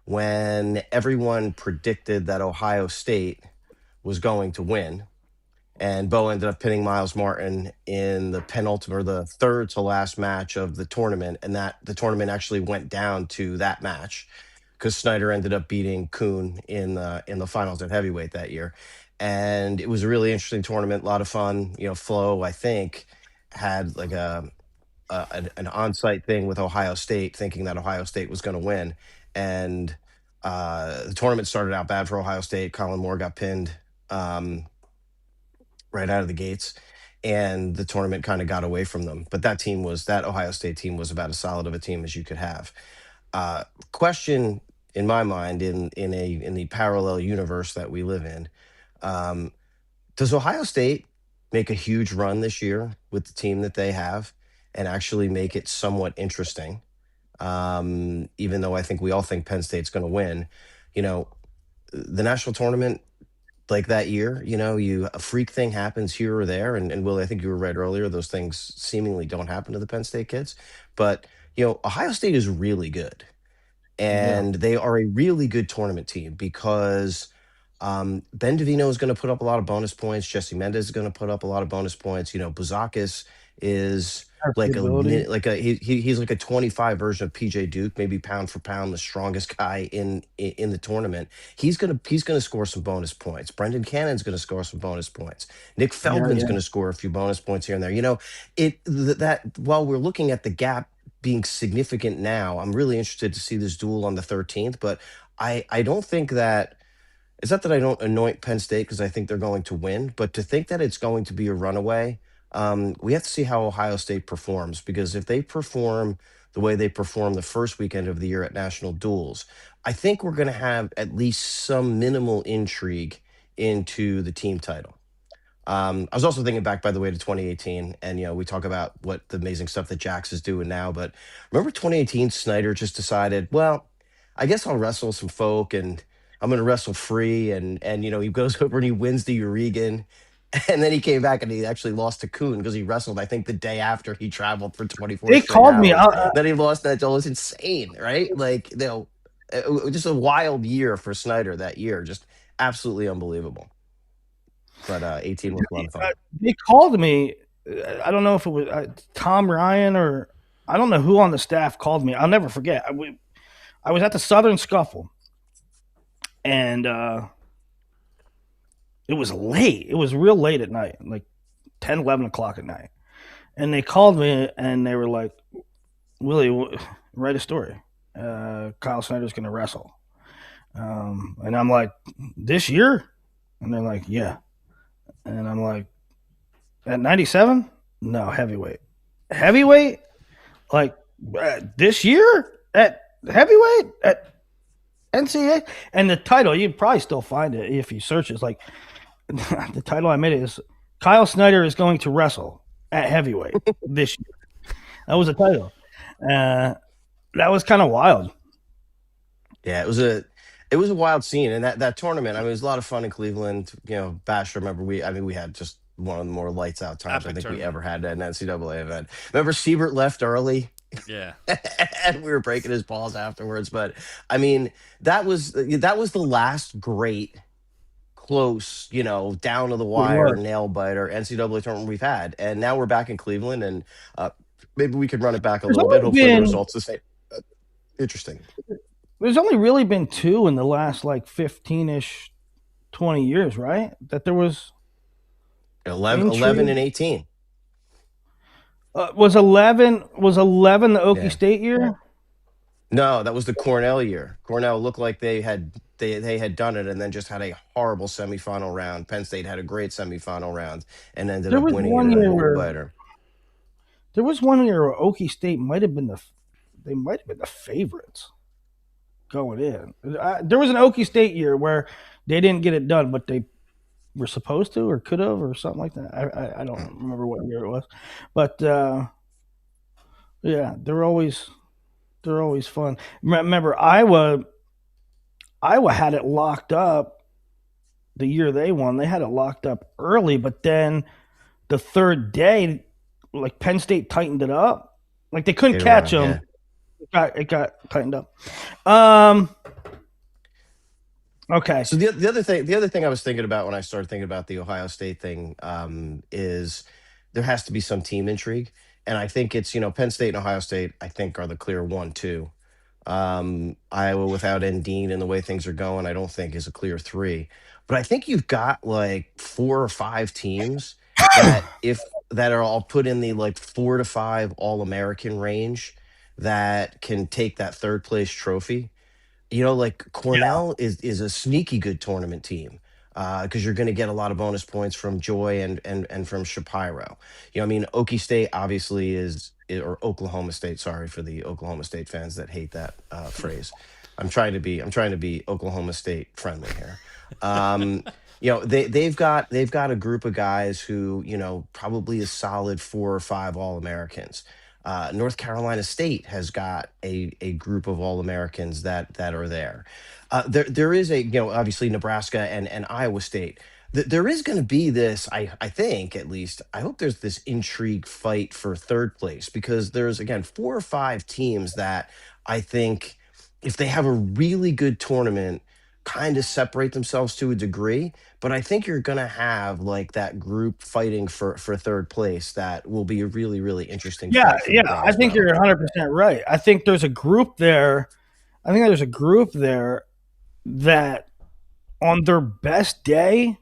[SPEAKER 3] When everyone predicted that Ohio State was going to win, and Bo ended up pinning Miles Martin in the penultimate or the third to last match of the tournament, and that the tournament actually went down to that match because Snyder ended up beating Kuhn in the finals at heavyweight that year, and it was a really interesting tournament, a lot of fun. Flo, I think, had like an on-site thing with Ohio State, thinking that Ohio State was going to win. And the tournament started out bad for Ohio State. Colin Moore got pinned right out of the gates, and the tournament kind of got away from them. But that Ohio State team was about as solid of a team as you could have. Question in my mind, in the parallel universe that we live in, does Ohio State make a huge run this year with the team that they have and actually make it somewhat interesting? Even though I think we all think Penn State's going to win, the national tournament like that year. A freak thing happens here or there, and Will, I think you were right earlier. Those things seemingly don't happen to the Penn State kids, but Ohio State is really good,
[SPEAKER 2] Yeah.
[SPEAKER 3] and they are a really good tournament team because Ben DeVino is going to put up a lot of bonus points. Jesse Mendez is going to put up a lot of bonus points. Buzakis is
[SPEAKER 2] Has the
[SPEAKER 3] like
[SPEAKER 2] ability.
[SPEAKER 3] he's like a 25 version of PJ Duke, maybe pound for pound the strongest guy in the tournament. He's gonna score some bonus points. Brendan Cannon's gonna score some bonus points. Nick
[SPEAKER 2] Yeah,
[SPEAKER 3] Feldman's
[SPEAKER 2] yeah.
[SPEAKER 3] gonna score a few bonus points here and there. That while we're looking at the gap being significant now, I'm really interested to see this duel on the 13th. But I don't think that it's not that I don't anoint Penn State because I think they're going to win, but to think that it's going to be a runaway, we have to see how Ohio State performs, because if they perform the way they performed the first weekend of the year at national duels, I think we're going to have at least some minimal intrigue into the team title. I was also thinking back, by the way, to 2018, and we talk about what the amazing stuff that Jax is doing now. But remember 2018, Snyder just decided, well, I guess I'll wrestle some folk, and I'm going to wrestle free, and he goes over and he wins the Urigan, and then he came back and he actually lost to Kuhn because he wrestled, I think, the day after he traveled for 24
[SPEAKER 2] They
[SPEAKER 3] straight
[SPEAKER 2] called me.
[SPEAKER 3] hours. Then he lost that. It was insane, right? Like, just a wild year for Snyder that year, just absolutely unbelievable. But 18 was a lot of fun.
[SPEAKER 2] They called me. I don't know if it was Tom Ryan or I don't know who on the staff called me. I'll never forget. I was at the Southern Scuffle, and it was late. It was real late at night, like 10, 11 o'clock at night. And they called me, and they were like, Willie, write a story. Kyle Snyder's going to wrestle. And I'm like, this year? And they're like, yeah. And I'm like, at 97? No, heavyweight. Heavyweight? Like, this year? At heavyweight? At NCAA? And the title, you'd probably still find it if you search it. It's like, the title I made is Kyle Snyder is going to wrestle at heavyweight this year. That was the title. That was kind of wild.
[SPEAKER 3] Yeah, it was a wild scene, and that tournament. I mean, it was a lot of fun in Cleveland. Bash. Remember, we had just one of the more lights out times
[SPEAKER 1] Epic
[SPEAKER 3] I think
[SPEAKER 1] tournament.
[SPEAKER 3] we ever had at an NCAA event. Remember, Siebert left early.
[SPEAKER 1] Yeah.
[SPEAKER 3] And we were breaking his balls afterwards. But I mean, that was the last great close, down to the wire nail biter NCAA tournament we've had. And now we're back in Cleveland, and maybe we could run it back a little bit. Hopefully the results the same. Interesting.
[SPEAKER 2] There's only really been two in the last like 15-ish, 20 years, right? That there was
[SPEAKER 3] 11 and 18.
[SPEAKER 2] Was 11 the Okie State year?
[SPEAKER 3] No, that was the Cornell year. Cornell looked like they had done it, and then just had a horrible semifinal round. Penn State had a great semifinal round and ended up winning it in a nail biter.
[SPEAKER 2] There was one year where Okie State might have been the favorites going in. There was an Okie State year where they didn't get it done, but they were supposed to or could have or something like that. I don't remember what year it was, but yeah, they're always fun. Remember, Iowa had it locked up the year they won. They had it locked up early, but then the third day, like Penn State tightened it up. Like they couldn't catch them. Yeah. It got tightened up. Okay.
[SPEAKER 3] So the other thing I was thinking about when I started thinking about the Ohio State thing is there has to be some team intrigue, and I think it's Penn State and Ohio State I think are the clear 1-2. Iowa without Dean and the way things are going, I don't think is a clear 3. But I think you've got like 4 or 5 teams that are all put in the like 4 to 5 All-American range that can take that third place trophy. Like Cornell is a sneaky good tournament team because you're going to get a lot of bonus points from Joy and from Shapiro. Okie State obviously or Oklahoma State. Sorry for the Oklahoma State fans that hate that phrase. I'm trying to be Oklahoma State friendly here. They've got a group of guys who probably a solid 4 or 5 All-Americans. North Carolina State has got a group of All-Americans that are there. There is obviously Nebraska and Iowa State. There is going to be this, I think, at least, I hope there's this intrigue fight for third place, because there's, again, 4 or 5 teams that I think, if they have a really good tournament, kind of separate themselves to a degree. But I think you're going to have like that group fighting for third place that will be a really, really interesting fight for the
[SPEAKER 2] Yeah. I
[SPEAKER 3] bronze
[SPEAKER 2] think
[SPEAKER 3] medal.
[SPEAKER 2] you're 100% right. I think there's a group there. I think there's a group there that on their best day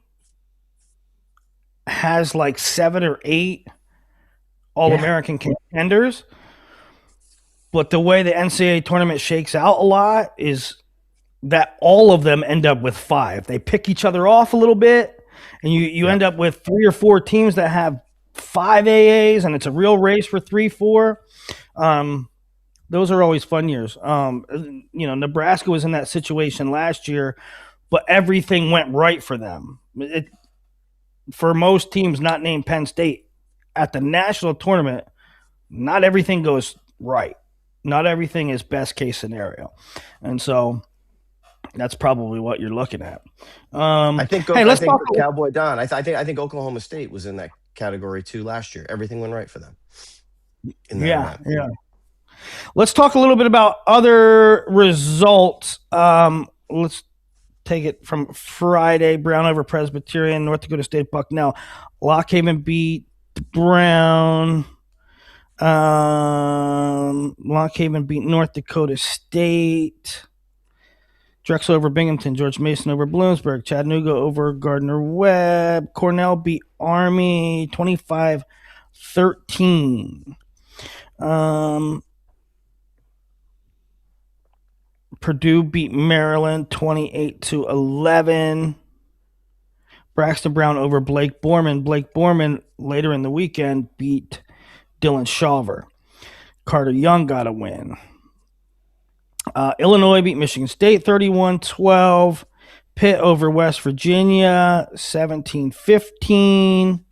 [SPEAKER 2] has like 7 or 8 All-American contenders. But the way the NCAA tournament shakes out a lot is that all of them end up with 5. They pick each other off a little bit, and you end up with 3 or 4 teams that have 5 AAs, and it's a real race for 3, 4. Those are always fun years. Nebraska was in that situation last year, but everything went right for them. For most teams not named Penn State, at the national tournament, not everything goes right. Not everything is best case scenario. And so that's probably what you're looking at.
[SPEAKER 3] I think
[SPEAKER 2] let's talk
[SPEAKER 3] Cowboy Don. I think Oklahoma State was in that category too last year. Everything went right for them.
[SPEAKER 2] Yeah. Let's talk a little bit about other results. Let's take it from Friday. Brown over Presbyterian. North Dakota State Bucknell. Lock Haven beat Brown. Lock Haven beat North Dakota State. Drexel over Binghamton. George Mason over Bloomsburg. Chattanooga over Gardner-Webb. Cornell beat Army 25-13. Purdue beat Maryland 28-11. Braxton Brown over Blake Borman. Blake Borman later in the weekend beat Dylan Shawver. Carter Young got a win. Illinois beat Michigan State 31-12. Pitt over West Virginia 17-15.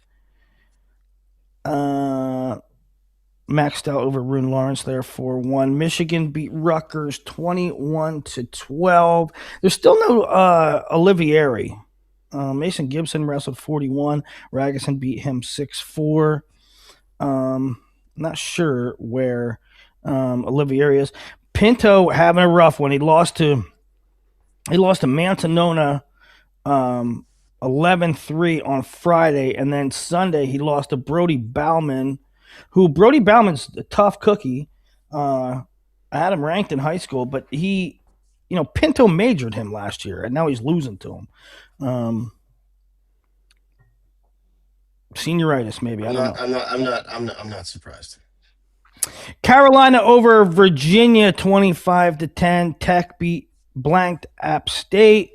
[SPEAKER 2] Maxwell over Rune Lawrence there 4-1. Michigan beat Rutgers 21-12. There's still no Olivieri. Mason Gibson wrestled 41. Ragusan beat him 6-4. Not sure where Olivieri is. Pinto having a rough one. He lost to Mantanona 11-3 on Friday, and then Sunday he lost to Brody Bauman, who Brody Bauman's a tough cookie. I had him ranked in high school, but he, Pinto majored him last year, and now he's losing to him. Senioritis, maybe.
[SPEAKER 3] I'm not surprised.
[SPEAKER 2] Carolina over Virginia 25-10. Tech beat blanked App State.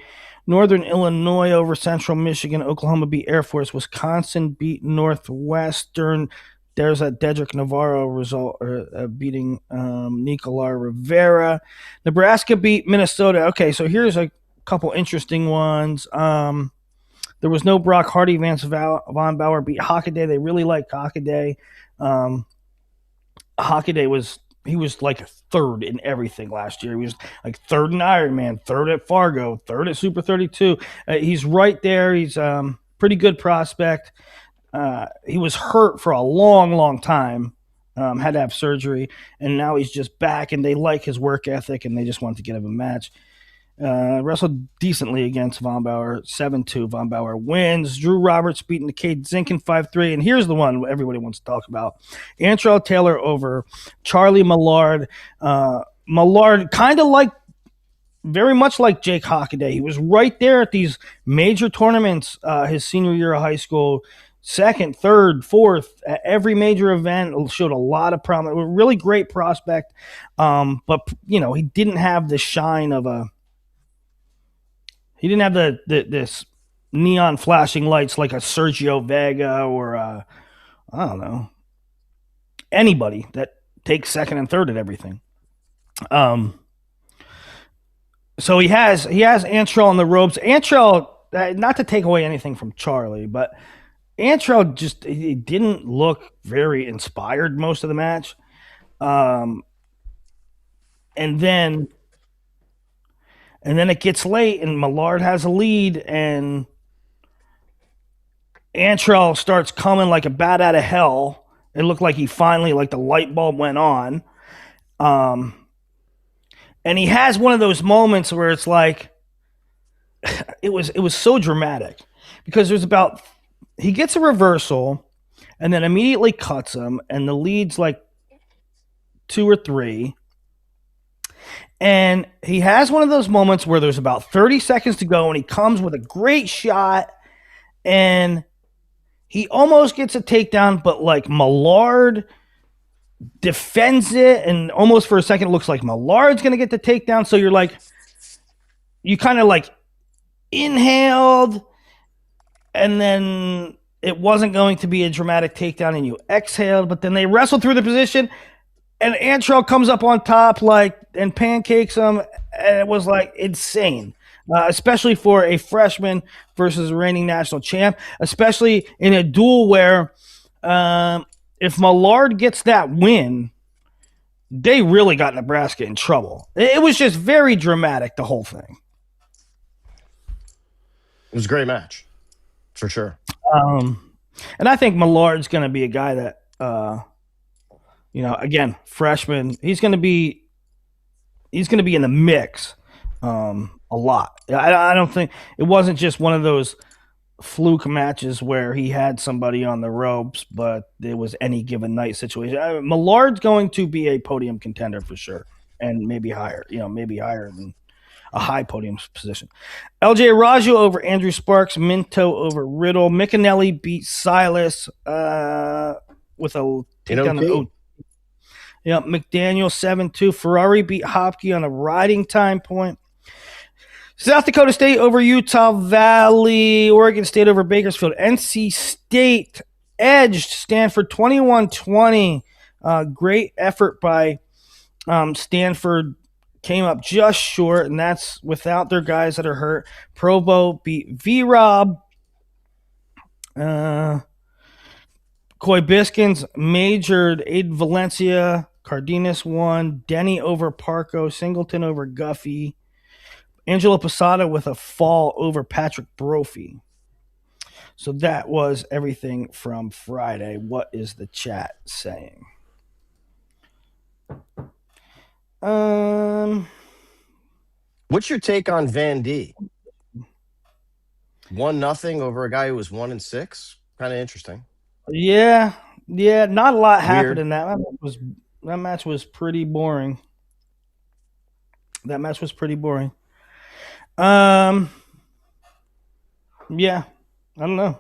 [SPEAKER 2] Northern Illinois over Central Michigan. Oklahoma beat Air Force. Wisconsin beat Northwestern. There's a Dedrick Navarro result beating Nicolas Rivera. Nebraska beat Minnesota. Okay, so here's a couple interesting ones. There was no Brock Hardy. Vance Von Bauer beat Hockaday. They really liked Hockaday. Hockaday was like a third in everything last year. He was like third in Ironman, third at Fargo, third at Super 32. He's right there. He's pretty good prospect. He was hurt for a long, long time. Had to have surgery, and now he's just back, and they like his work ethic, and they just want to get him a match. Wrestled decently against Von Bauer, 7-2. Von Bauer wins. Drew Roberts beating Cade Zinkin 5-3. And here's the one everybody wants to talk about. Antrell Taylor over Charlie Millard. Millard kind of very much like Jake Hockaday. He was right there at these major tournaments his senior year of high school. Second, third, fourth, at every major event, showed a lot of promise. A really great prospect. But, he didn't have the shine of he didn't have this neon flashing lights like a Sergio Vega or I don't know, anybody that takes second and third at everything. So he has Antrell on the ropes. Antrell, not to take away anything from Charlie, but Antrell he didn't look very inspired most of the match. Um, and then it gets late, and Millard has a lead, and Antrell starts coming like a bat out of hell. It looked like he finally, like the light bulb went on. And he has one of those moments where it's like, it was so dramatic because he gets a reversal and then immediately cuts him, and the lead's like 2 or 3. And he has one of those moments where there's about 30 seconds to go, and he comes with a great shot, and he almost gets a takedown, but like Millard defends it, and almost for a second it looks like Millard's going to get the takedown. So you kind of like inhaled, and then it wasn't going to be a dramatic takedown, and you exhaled, but then they wrestled through the position, and Antrell comes up on top and pancakes him, and it was like insane. Especially for a freshman versus a reigning national champ, especially in a duel where if Millard gets that win, they really got Nebraska in trouble. It was just very dramatic, the whole thing.
[SPEAKER 3] It was a great match, for sure.
[SPEAKER 2] And I think Millard's going to be a guy that, again, freshman, he's going to be in the mix a lot. I don't think it wasn't just one of those fluke matches where he had somebody on the ropes, but it was any given night situation. Millard's going to be a podium contender for sure, and maybe higher than a high podium position. LJ Raju over Andrew Sparks, Minto over Riddle. Mickinelli beat Silas with a takedown of OT. Yeah, McDaniel 7-2. Ferrari beat Hopke on a riding time point. South Dakota State over Utah Valley. Oregon State over Bakersfield. NC State edged Stanford 21-20. Great effort by Stanford. Came up just short, and that's without their guys that are hurt. Provo beat V-Rob. Coy Biskins majored Aiden Valencia. Cardenas won. Denny over Parco. Singleton over Guffey. Angelo Posada with a fall over Patrick Brophy. So that was everything from Friday. What is the chat saying?
[SPEAKER 3] What's your take on Van D? 1-0 over a guy who was 1-6. Kind of interesting.
[SPEAKER 2] Yeah. Not a lot happened in that. That match was pretty boring. Yeah, I don't know.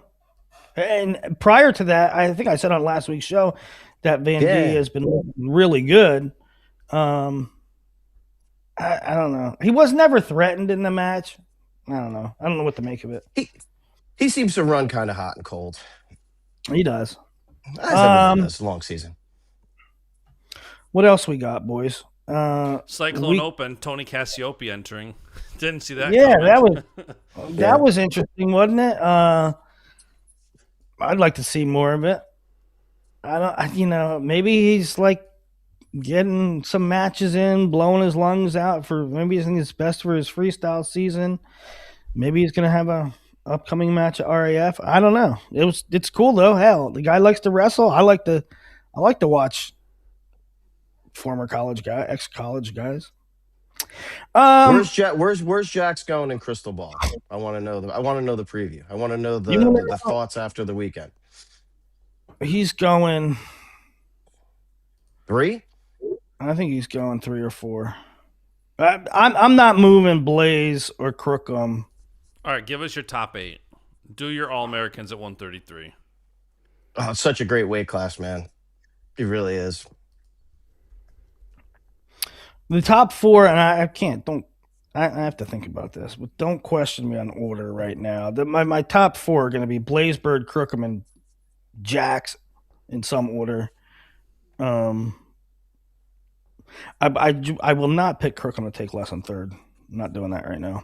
[SPEAKER 2] And prior to that, I think I said on last week's show that Van D has been really good. I don't know. He was never threatened in the match. I don't know. I don't know what to make of it.
[SPEAKER 3] He seems to run kind of hot and cold.
[SPEAKER 2] He does.
[SPEAKER 3] As everyone does, long season.
[SPEAKER 2] What else we got, boys?
[SPEAKER 1] Cyclone Open, Tony Cassiope entering. Didn't see that.
[SPEAKER 2] Yeah,
[SPEAKER 1] comment.
[SPEAKER 2] that was interesting, wasn't it? I'd like to see more of it. Maybe he's like getting some matches in, blowing his lungs out maybe he's thinking it's best for his freestyle season. Maybe he's gonna have a upcoming match at RAF. I don't know. It's cool though. Hell, the guy likes to wrestle. I like to watch former ex-college guys.
[SPEAKER 3] Where's Jack's going in Crystal Ball? I want to know the preview. I want to know the thoughts after the weekend.
[SPEAKER 2] He's going
[SPEAKER 3] 3.
[SPEAKER 2] I think he's going 3 or 4. I'm not moving Blaze or Crookham.
[SPEAKER 1] All right, give us your top 8. Do your All-Americans at 133.
[SPEAKER 3] Oh, it's such a great weight class, man. It really is.
[SPEAKER 2] The top 4, and I have to think about this, but don't question me on order right now. My top 4 are going to be Blaze, Bird, Crookham, and Jax in some order. I will not pick Crookham to take less than 3rd. I'm not doing that right now.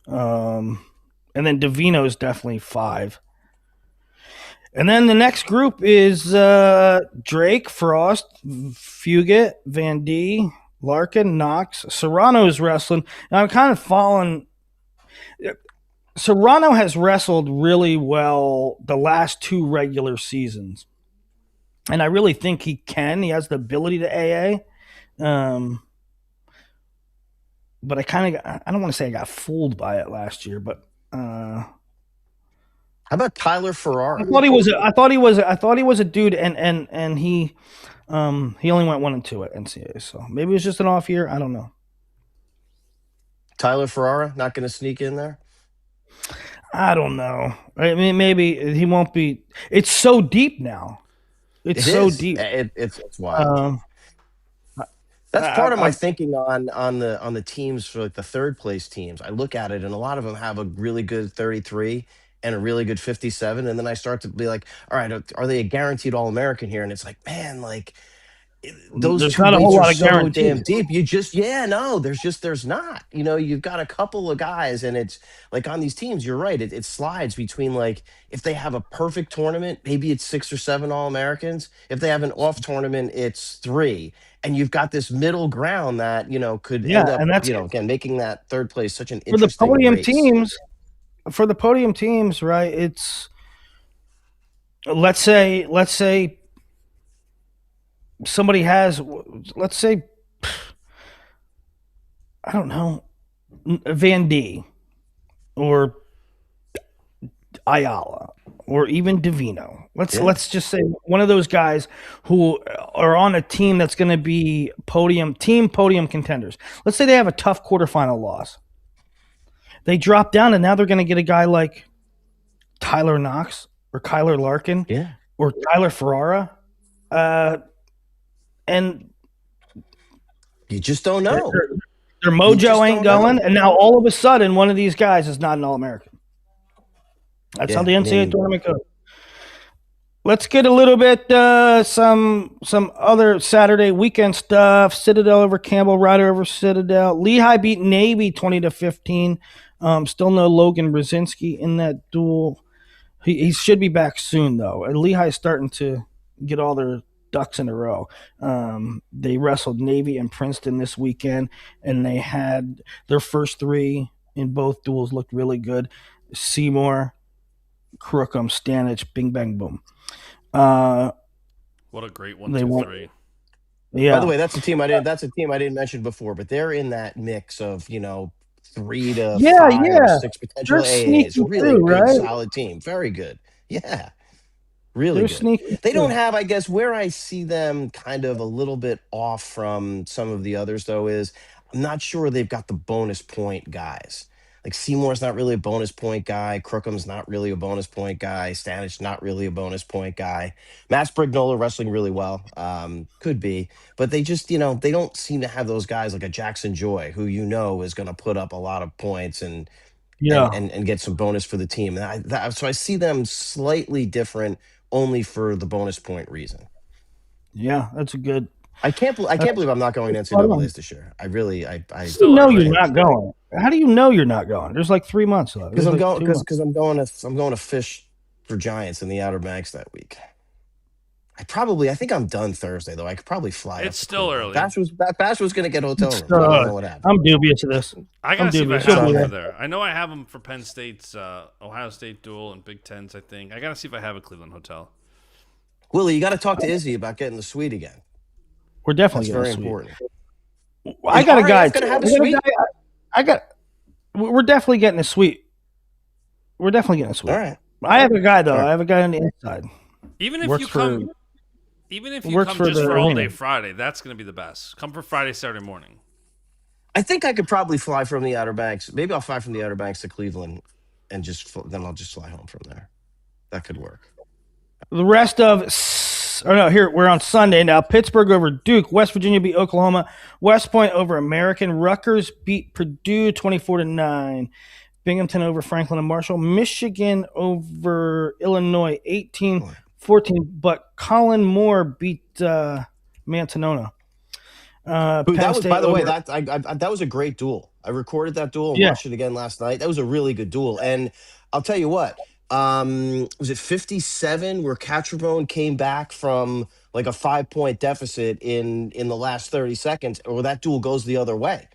[SPEAKER 2] And then Davino is definitely 5. And then the next group is Drake, Frost, Fugit, Van D, Larkin, Knox. Serrano's wrestling. And I'm kind of following. Serrano has wrestled really well the last 2 regular seasons. And I really think he can. He has the ability to AA. But I don't want to say I got fooled by it last year, but
[SPEAKER 3] how about Tyler Ferrari?
[SPEAKER 2] I thought he was a dude, and he only went 1 and 2 at NCAA, so maybe it was just an off year. I don't know.
[SPEAKER 3] Tyler Ferrari not going to sneak in there?
[SPEAKER 2] I don't know. I mean, maybe he won't be. It's so deep now. It's so deep.
[SPEAKER 3] It's wild. That's part of my thinking on the teams for like the third place teams. I look at it, and a lot of them have a really good 33 and a really good 57, and then I start to be like, all right, are they a guaranteed All-American here? And it's like, man, like those
[SPEAKER 2] there's
[SPEAKER 3] 2
[SPEAKER 2] not a whole
[SPEAKER 3] weights
[SPEAKER 2] lot
[SPEAKER 3] are
[SPEAKER 2] of
[SPEAKER 3] so
[SPEAKER 2] guarantees.
[SPEAKER 3] damn deep. There's not. You've got a couple of guys, and it's like on these teams, you're right. It slides between, like, if they have a perfect tournament, maybe it's 6 or 7 All-Americans. If they have an off tournament, it's 3. And you've got this middle ground that, could end up,
[SPEAKER 2] and that's
[SPEAKER 3] again, making that third place such an
[SPEAKER 2] for the
[SPEAKER 3] interesting
[SPEAKER 2] podium
[SPEAKER 3] race.
[SPEAKER 2] teams. For the podium teams, right? It's let's say somebody has, let's say, I don't know, Van D or Ayala or even Divino. Let's just say one of those guys who are on a team that's going to be podium contenders. Let's say they have a tough quarterfinal loss. They drop down, and now they're going to get a guy like Tyler Knox or Kyler Larkin or Tyler Ferrara. And
[SPEAKER 3] you just don't know.
[SPEAKER 2] Their mojo ain't going, and now all of a sudden, one of these guys is not an All-American. That's how the NCAA tournament goes. Let's get a little bit some other Saturday weekend stuff. Citadel over Campbell, Ryder over Citadel. Lehigh beat Navy 20-15. Still no Logan Brzezinski in that duel. He should be back soon, though. And Lehigh's starting to get all their ducks in a row. They wrestled Navy and Princeton this weekend, and they had their first 3 in both duels looked really good. Seymour, Crookham, Stanich, bing, bang, boom.
[SPEAKER 1] What a great 1, 2, 3.
[SPEAKER 2] Yeah.
[SPEAKER 3] By the way, that's a team I didn't mention before, but they're in that mix of 3 to 5 or 6 potential AAs. Really good, solid team. Very good. Yeah. Really good. They don't have, I guess, where I see them kind of a little bit off from some of the others, though, is I'm not sure they've got the bonus point guys. Like Seymour's not really a bonus point guy. Crookham's not really a bonus point guy. Stanich not really a bonus point guy. Matt Sprignola wrestling really well. Could be. But they just, they don't seem to have those guys like a Jackson Joy, who is going to put up a lot of points and get some bonus for the team. And so I see them slightly different only for the bonus point reason.
[SPEAKER 2] Yeah, that's a good.
[SPEAKER 3] I can't believe I'm not going to NCAAs this year. I really, I
[SPEAKER 2] still know you're not going. How do you know you're not going? There's like 3 months left.
[SPEAKER 3] Because I'm going to fish for Giants in the Outer Banks that week. I think I'm done Thursday though. I could probably fly.
[SPEAKER 1] It's still early.
[SPEAKER 3] Bash was going to get hotel room. I don't know what happened.
[SPEAKER 2] I'm dubious of this.
[SPEAKER 1] I gotta see if I have them over there. I know I have them for Penn State's Ohio State duel and Big Tens. I think I gotta see if I have a Cleveland hotel.
[SPEAKER 3] Willie, you got to talk to Izzy about getting the suite again.
[SPEAKER 2] We're definitely
[SPEAKER 3] very important.
[SPEAKER 2] I got a guy. We're definitely getting a suite. We're definitely getting a suite.
[SPEAKER 3] All right.
[SPEAKER 2] I have a guy though. I have a guy on the inside.
[SPEAKER 1] Even if you come just for all day Friday, that's going to be the best. Come for Friday, Saturday morning.
[SPEAKER 3] I think I could probably fly from the Outer Banks. Maybe I'll fly from the Outer Banks to Cleveland, and then I'll just fly home from there. That could work.
[SPEAKER 2] The rest of, here we're on Sunday now. Pittsburgh over Duke. West Virginia beat Oklahoma. West Point over American. Rutgers beat Purdue 24-9. Binghamton over Franklin and Marshall. Michigan over Illinois 18-14. But Colin Moore beat Mantonona.
[SPEAKER 3] That was a great duel. I recorded that duel and watched it again last night. That was a really good duel. And I'll tell you what, Was it 57 where Catrabone came back from like a 5 point deficit in the last 30 seconds, or that duel goes the other way.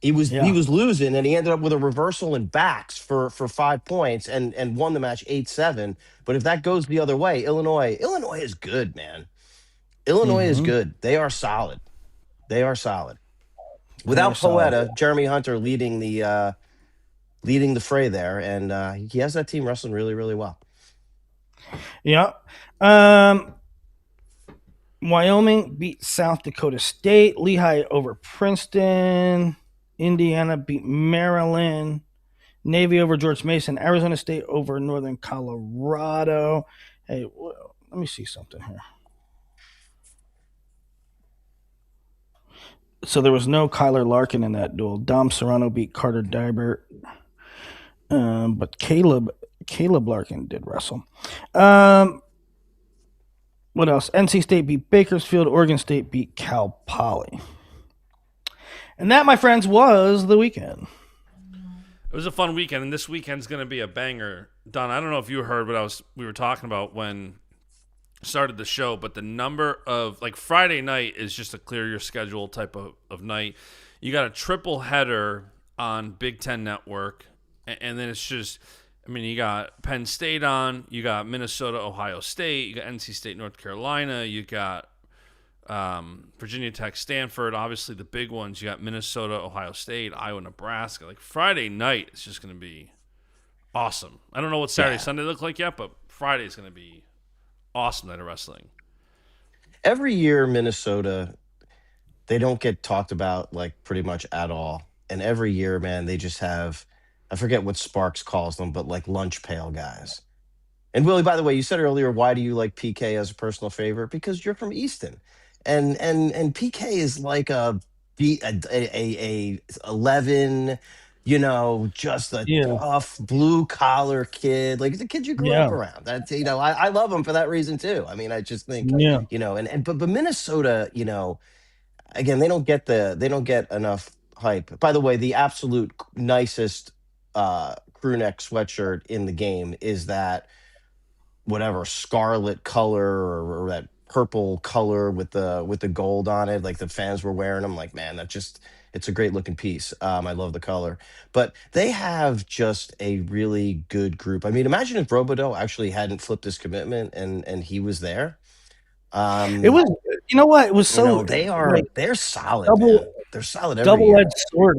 [SPEAKER 3] He
[SPEAKER 2] Yeah.
[SPEAKER 3] was losing and he ended up with a reversal in backs for 5 points and won the match 8-7. But if that goes the other way, Illinois is good, man. Illinois is
[SPEAKER 2] Hmm.
[SPEAKER 3] good. They are solid. They are solid.
[SPEAKER 2] Very
[SPEAKER 3] Without
[SPEAKER 2] solid.
[SPEAKER 3] Poeta, Jeremy Hunter leading the fray there, and he has that team wrestling really, really well.
[SPEAKER 2] Yeah. Um, Wyoming beat South Dakota State. Lehigh over Princeton. Indiana beat Maryland. Navy over George Mason. Arizona State over Northern Colorado. Hey, let me see something here. So there was no Kyler Larkin in that duel. Dom Serrano beat Carter Dybert. But Caleb Larkin did wrestle. Um, what else? NC State beat Bakersfield. Oregon State beat Cal Poly. And that, my friends, was the weekend.
[SPEAKER 1] It was a fun weekend, and this weekend's going to be a banger. Don, I don't know if you heard what we were talking about when started the show, but the number of, like, Friday night is just a clear your schedule type of night. You got a triple header on Big Ten Network, and then it's just, I mean, you got Penn State on, you got Minnesota, Ohio State, you got NC State, North Carolina, you got Virginia Tech, Stanford, obviously the big ones. You got Minnesota, Ohio State, Iowa, Nebraska. Like, Friday night is just going to be awesome. I don't know what Saturday,
[SPEAKER 3] Yeah.
[SPEAKER 1] Sunday look like yet, but Friday is going to be awesome night of wrestling.
[SPEAKER 3] Every year, Minnesota, they don't get talked about like pretty much at all. And every year, man, they just have, I forget what Sparks calls them, but like lunch pail guys. And Willie, by the way, you said earlier, why do you like PK as a personal favorite? Because you're from Easton, and PK is like a 11, just a
[SPEAKER 2] Yeah,
[SPEAKER 3] tough blue collar kid, like the kid you grew up
[SPEAKER 2] yeah,
[SPEAKER 3] around. That's I love him for that reason too. I mean, I just think
[SPEAKER 2] yeah.
[SPEAKER 3] but Minnesota, again, they don't get enough hype. By the way, the absolute nicest crew neck sweatshirt in the game is that whatever scarlet color or that purple color with the gold on it. Like the fans were wearing them. Like, man, that just it's a great looking piece. I love the color, but they have just a really good group. I mean, imagine if Robodo actually hadn't flipped his commitment and he was there.
[SPEAKER 2] It
[SPEAKER 3] Um,
[SPEAKER 2] was, you know what? It was so like
[SPEAKER 3] they're solid,
[SPEAKER 2] double
[SPEAKER 3] man. They're solid every
[SPEAKER 2] double
[SPEAKER 3] year.
[SPEAKER 2] edged sword.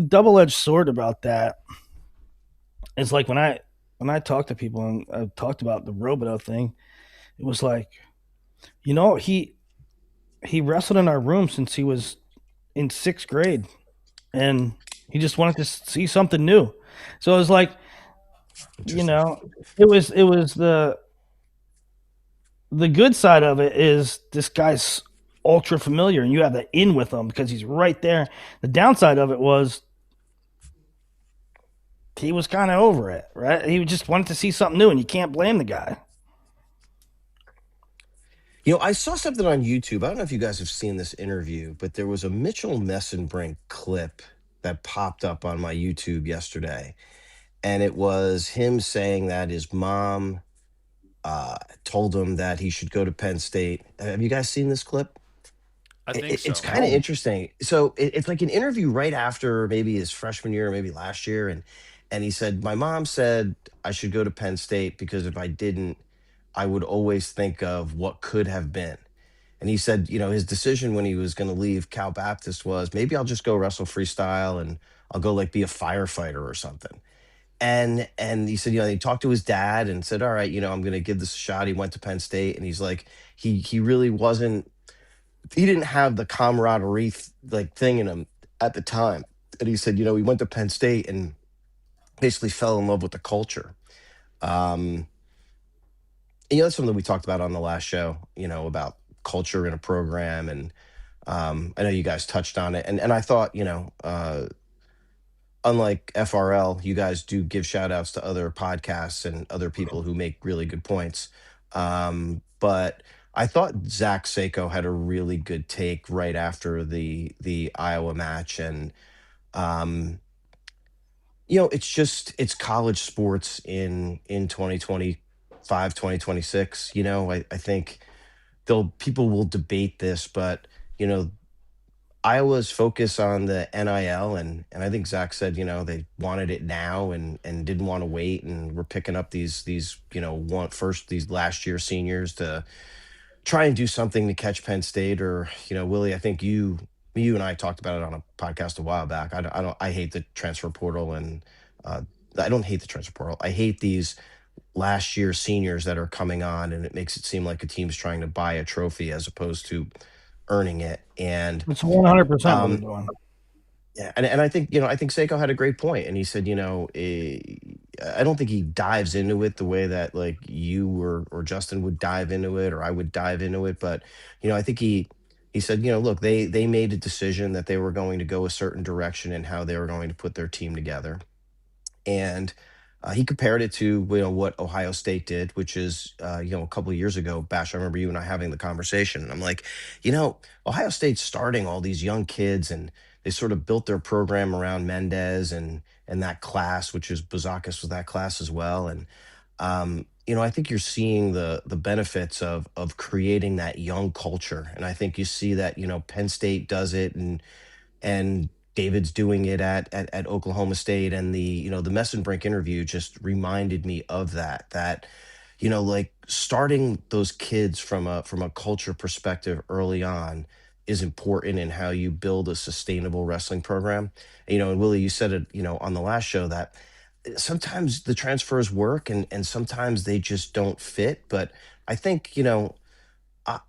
[SPEAKER 2] Double edged sword about that. It's like when I talk to people and I've talked about the Roboto thing. It was like, he wrestled in our room since he was in sixth grade, and he just wanted to see something new. So it was like, you
[SPEAKER 3] Interesting.
[SPEAKER 2] know, it was the good side of it is this guy's ultra familiar, and you have the in with him because he's right there. The downside of it was he was kind of over it, right? He just wanted to see something new, and you can't blame the guy.
[SPEAKER 3] I saw something on YouTube. I don't know if you guys have seen this interview, but there was a Mitchell Messenbrink clip that popped up on my YouTube yesterday. And it was him saying that his mom told him that he should go to Penn State. Have you guys seen this clip?
[SPEAKER 1] I
[SPEAKER 3] It,
[SPEAKER 1] think
[SPEAKER 3] it- it's
[SPEAKER 1] so.
[SPEAKER 3] kind of
[SPEAKER 2] No.
[SPEAKER 3] interesting. So it's like an interview right after maybe his freshman year or maybe last year. And he said, my mom said I should go to Penn State because if I didn't, I would always think of what could have been. And he said, his decision when he was going to leave Cal Baptist was maybe I'll just go wrestle freestyle and I'll go like be a firefighter or something. And he said, he talked to his dad and said, all right, I'm going to give this a shot. He went to Penn State and he's like, he really wasn't, he didn't have the camaraderie like thing in him at the time. And he said, he went to Penn State and basically fell in love with the culture. Um, that's something we talked about on the last show, about culture in a program. And I know you guys touched on it. And I thought, unlike FRL, you guys do give shout outs to other podcasts and other people who make really good points. But I thought Zach Seiko had a really good take right after the Iowa match. And um, it's college sports in 2025, 2026. I think people will debate this, but Iowa's focus on the NIL, and I think Zach said, they wanted it now and didn't want to wait, and we're picking up these these last year seniors to try and do something to catch Penn State. Or Willie, I think you and I talked about it on a podcast a while back. I hate the transfer portal, and I don't hate the transfer portal. I hate these last year seniors that are coming on, and it makes it seem like a team's trying to buy a trophy as opposed to earning it. And
[SPEAKER 2] It's 100% what they're
[SPEAKER 3] um,
[SPEAKER 2] doing.
[SPEAKER 3] yeah, and I think Seiko had a great point, and he said, I don't think he dives into it the way that like you or Justin would dive into it, or I would dive into it, but I think he said, look, they made a decision that they were going to go a certain direction and how they were going to put their team together. And he compared it to what Ohio State did, which is a couple of years ago. Bash, I remember you and I having the conversation, and I'm like, Ohio State's starting all these young kids, and they sort of built their program around Mendez and that class, which is Buzakis was that class as well. And I think you're seeing the benefits of creating that young culture, and I think you see that Penn State does it, and David's doing it at Oklahoma State. And the Messenbrink interview just reminded me of that like starting those kids from a culture perspective early on is important in how you build a sustainable wrestling program. And Willie, you said it on the last show that sometimes the transfers work, and sometimes they just don't fit. But I think I,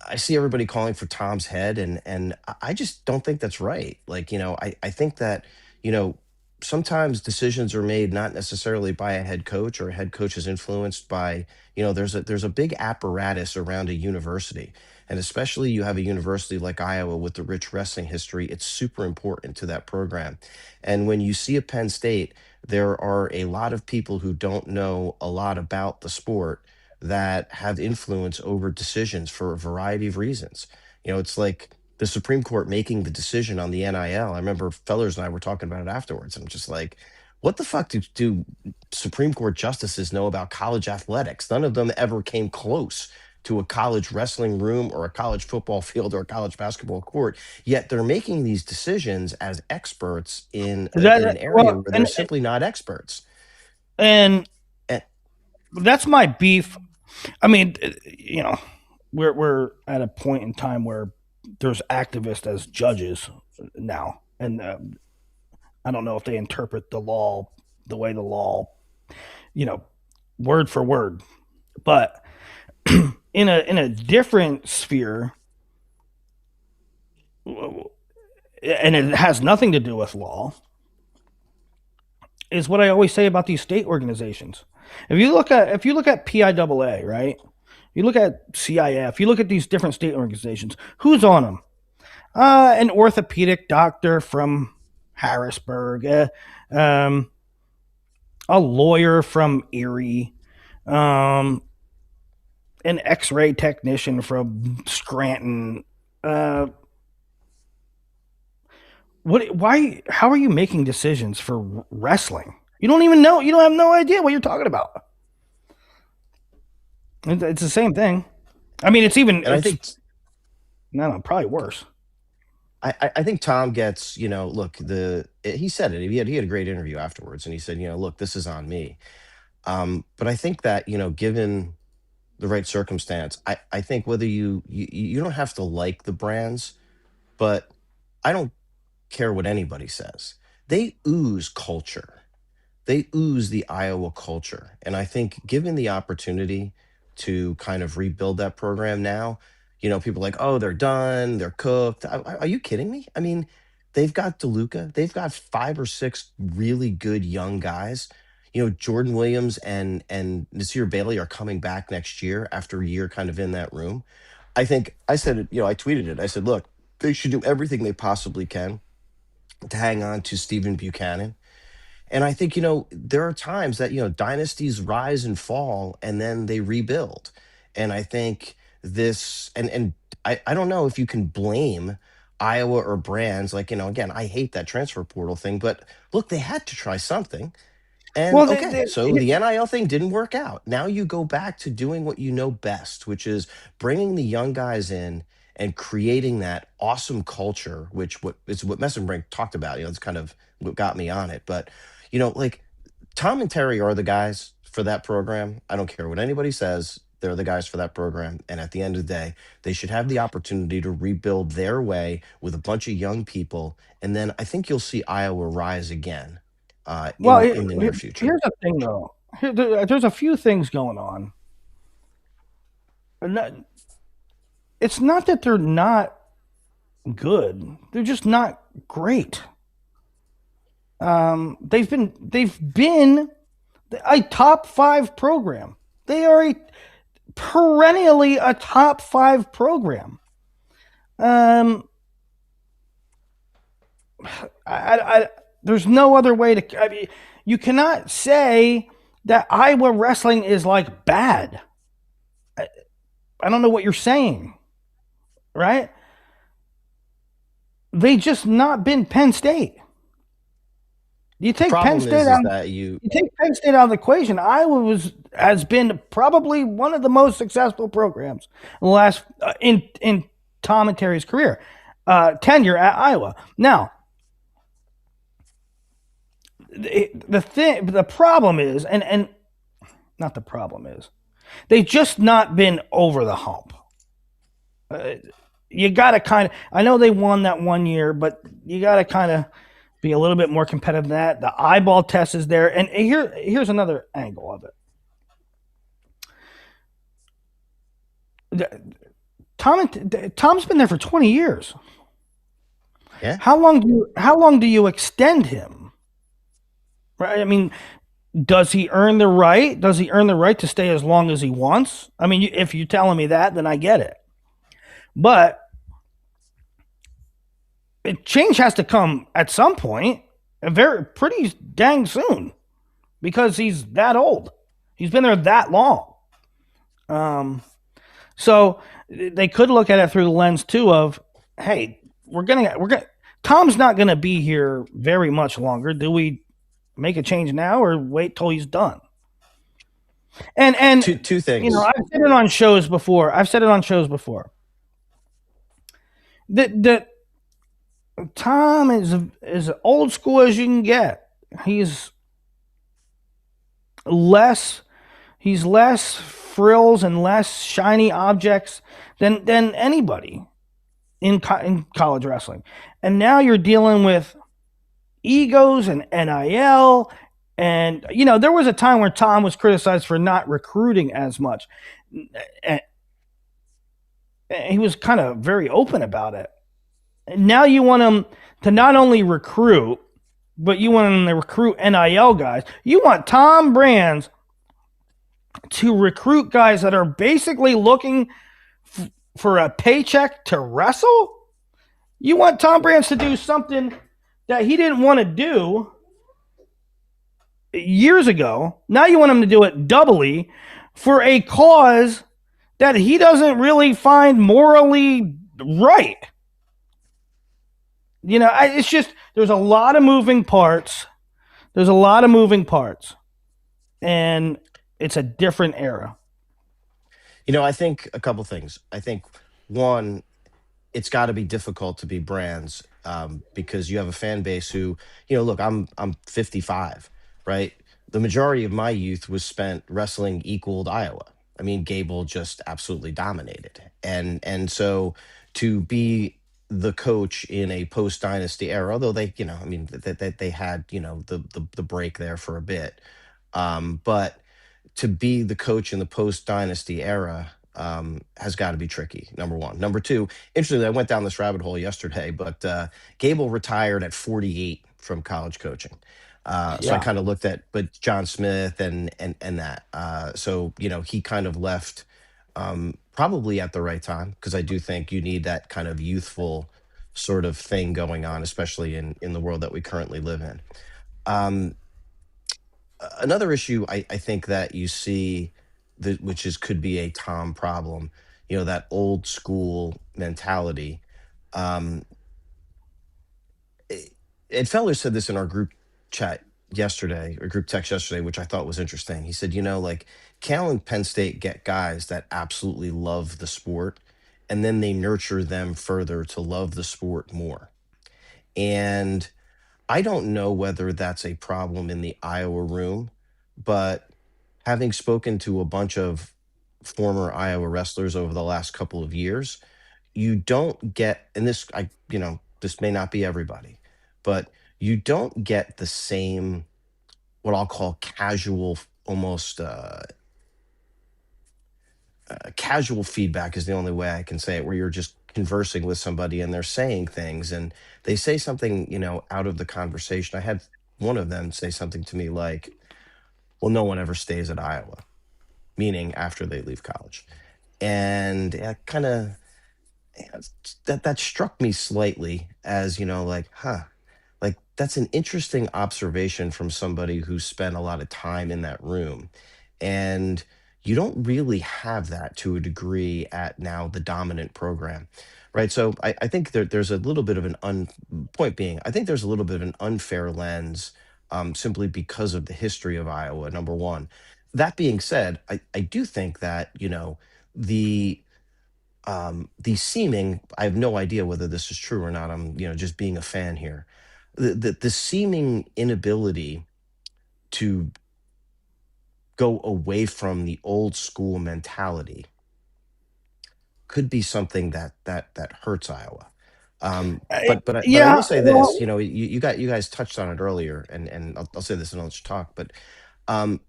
[SPEAKER 3] I see everybody calling for Tom's head, and I just don't think that's right. Like, I think that, you know, sometimes decisions are made not necessarily by a head coach, or a head coach is influenced by, there's a big apparatus around a university. And especially you have a university like Iowa with the rich wrestling history, it's super important to that program. And when you see a Penn State, there are a lot of people who don't know a lot about the sport that have influence over decisions for a variety of reasons. It's like the Supreme Court making the decision on the NIL. I remember Fellers and I were talking about it afterwards. I'm just like, what the fuck do Supreme Court justices know about college athletics? None of them ever came close to a college wrestling room or a college football field or a college basketball court. Yet they're making these decisions as experts in an area
[SPEAKER 2] Well,
[SPEAKER 3] where they're simply not experts.
[SPEAKER 2] and
[SPEAKER 3] And,
[SPEAKER 2] that's my beef. I mean, we're at a point in time where there's activists as judges now, and I don't know if they interpret the law the way the law, you know, word for word, but in a different sphere, and it has nothing to do with law, is what I always say about these state organizations. If you look at PIAA, right? You look at CIF, you look at these different state organizations, who's on them? An orthopedic doctor from Harrisburg, a lawyer from Erie, an X-ray technician from Scranton. Why? How are you making decisions for wrestling? You don't even know. You don't have no idea what you're talking about. It's the same thing. I mean, it's even.
[SPEAKER 3] and I think
[SPEAKER 2] No, probably worse.
[SPEAKER 3] I think Tom gets, look, he said it. He had a great interview afterwards, and he said, look, this is on me. But I think that, given the right circumstance, I think whether you don't have to like the brands, but I don't care what anybody says. They ooze culture. They ooze the Iowa culture. And I think given the opportunity to kind of rebuild that program now, people are like, oh, they're done, they're cooked. Are you kidding me? I mean, they've got DeLuca, they've got 5 or 6 really good young guys. Jordan Williams and Nasir Bailey are coming back next year after a year kind of in that room. I think I said it, I tweeted it. I said, look, they should do everything they possibly can to hang on to Stephen Buchanan. And I think, there are times that, dynasties rise and fall and then they rebuild. And I think this, and I don't know if you can blame Iowa or brands like, again, I hate that transfer portal thing, but look, they had to try something. And
[SPEAKER 2] Well,
[SPEAKER 3] okay, so the NIL thing didn't work out. Now you go back to doing what you know best, which is bringing the young guys in and creating that awesome culture, which what is what Messenbrink talked about. It's kind of what got me on it. But like Tom and Terry are the guys for that program. I don't care what anybody says. They're the guys for that program. And at the end of the day, they should have the opportunity to rebuild their way with a bunch of young people. And then I think you'll see Iowa rise again
[SPEAKER 2] well,
[SPEAKER 3] in the near future.
[SPEAKER 2] here's the thing, though. There's a few things going on. It's not that they're not good; they're just not great. They've been a top 5 program. They are perennially a top 5 program. There's no other way to. I mean, you cannot say that Iowa wrestling is like bad. I don't know what you're saying, right? They just not been Penn State. You take Penn State out. You take Penn State out of the equation. Iowa has been probably one of the most successful programs in the last in Tom and Terry's career tenure at Iowa. Now, the problem is, and not the problem is, they've just not been over the hump. You got to kind of. I know they won that one year, but you got to kind of be a little bit more competitive than that. The eyeball test is there. And here's another angle of it. Tom's been there for 20 years.
[SPEAKER 3] Yeah.
[SPEAKER 2] How long do you extend him? Right? I mean, does he earn the right? Does he earn the right to stay as long as he wants? I mean, if you're telling me that, then I get it. But change has to come at some point, pretty dang soon, because he's that old. He's been there that long. So they could look at it through the lens too of, hey, Tom's not gonna be here very much longer. Do we make a change now or wait till he's done? And
[SPEAKER 3] two things.
[SPEAKER 2] I've said it on shows before. That Tom is as old school as you can get. He's less frills and less shiny objects than anybody in college wrestling. And now you're dealing with egos and NIL. And, there was a time where Tom was criticized for not recruiting as much. And he was kind of very open about it. And now you want him to not only recruit, but you want him to recruit NIL guys. You want Tom Brands to recruit guys that are basically looking for a paycheck to wrestle. You want Tom Brands to do something that he didn't want to do years ago. Now you want him to do it doubly for a cause that he doesn't really find morally right. It's just, there's a lot of moving parts. And it's a different era.
[SPEAKER 3] I think a couple things. I think one, it's got to be difficult to be Brands because you have a fan base who, look, I'm 55, right? The majority of my youth was spent wrestling equaled Iowa. I mean, Gable just absolutely dominated. And so to be the coach in a post dynasty era, although they had the break there for a bit, but to be the coach in the post dynasty era has got to be tricky. Number one. Number two, interestingly, I went down this rabbit hole yesterday, but Gable retired at 48 from college coaching. So I kind of looked at, but John Smith and that. So he kind of left probably at the right time, because I do think you need that kind of youthful sort of thing going on, especially in the world that we currently live in. Another issue I think that you see, which could be a Tom problem, that old school mentality. Ed Feller said this in our group chat yesterday, or group text yesterday, which I thought was interesting. He said, like Cal and Penn State get guys that absolutely love the sport, and then they nurture them further to love the sport more. And I don't know whether that's a problem in the Iowa room, but having spoken to a bunch of former Iowa wrestlers over the last couple of years, you don't get, and this may not be everybody, but you don't get the same, what I'll call casual, almost casual feedback is the only way I can say it, where you're just conversing with somebody and they're saying things and they say something, out of the conversation. I had one of them say something to me like, well, no one ever stays at Iowa, meaning after they leave college. And it kind of, that struck me slightly as, like, like that's an interesting observation from somebody who spent a lot of time in that room. And you don't really have that to a degree at now the dominant program, right? So I think there's a little bit of point being, I think there's a little bit of an unfair lens, simply because of the history of Iowa, number one. That being said, I do think that, the the seeming, I have no idea whether this is true or not, I'm just being a fan here, the seeming inability to go away from the old school mentality could be something that hurts Iowa. But I
[SPEAKER 2] Yeah,
[SPEAKER 3] will say this,
[SPEAKER 2] well,
[SPEAKER 3] you guys touched on it earlier, and I'll say this and I'll let you talk. But um,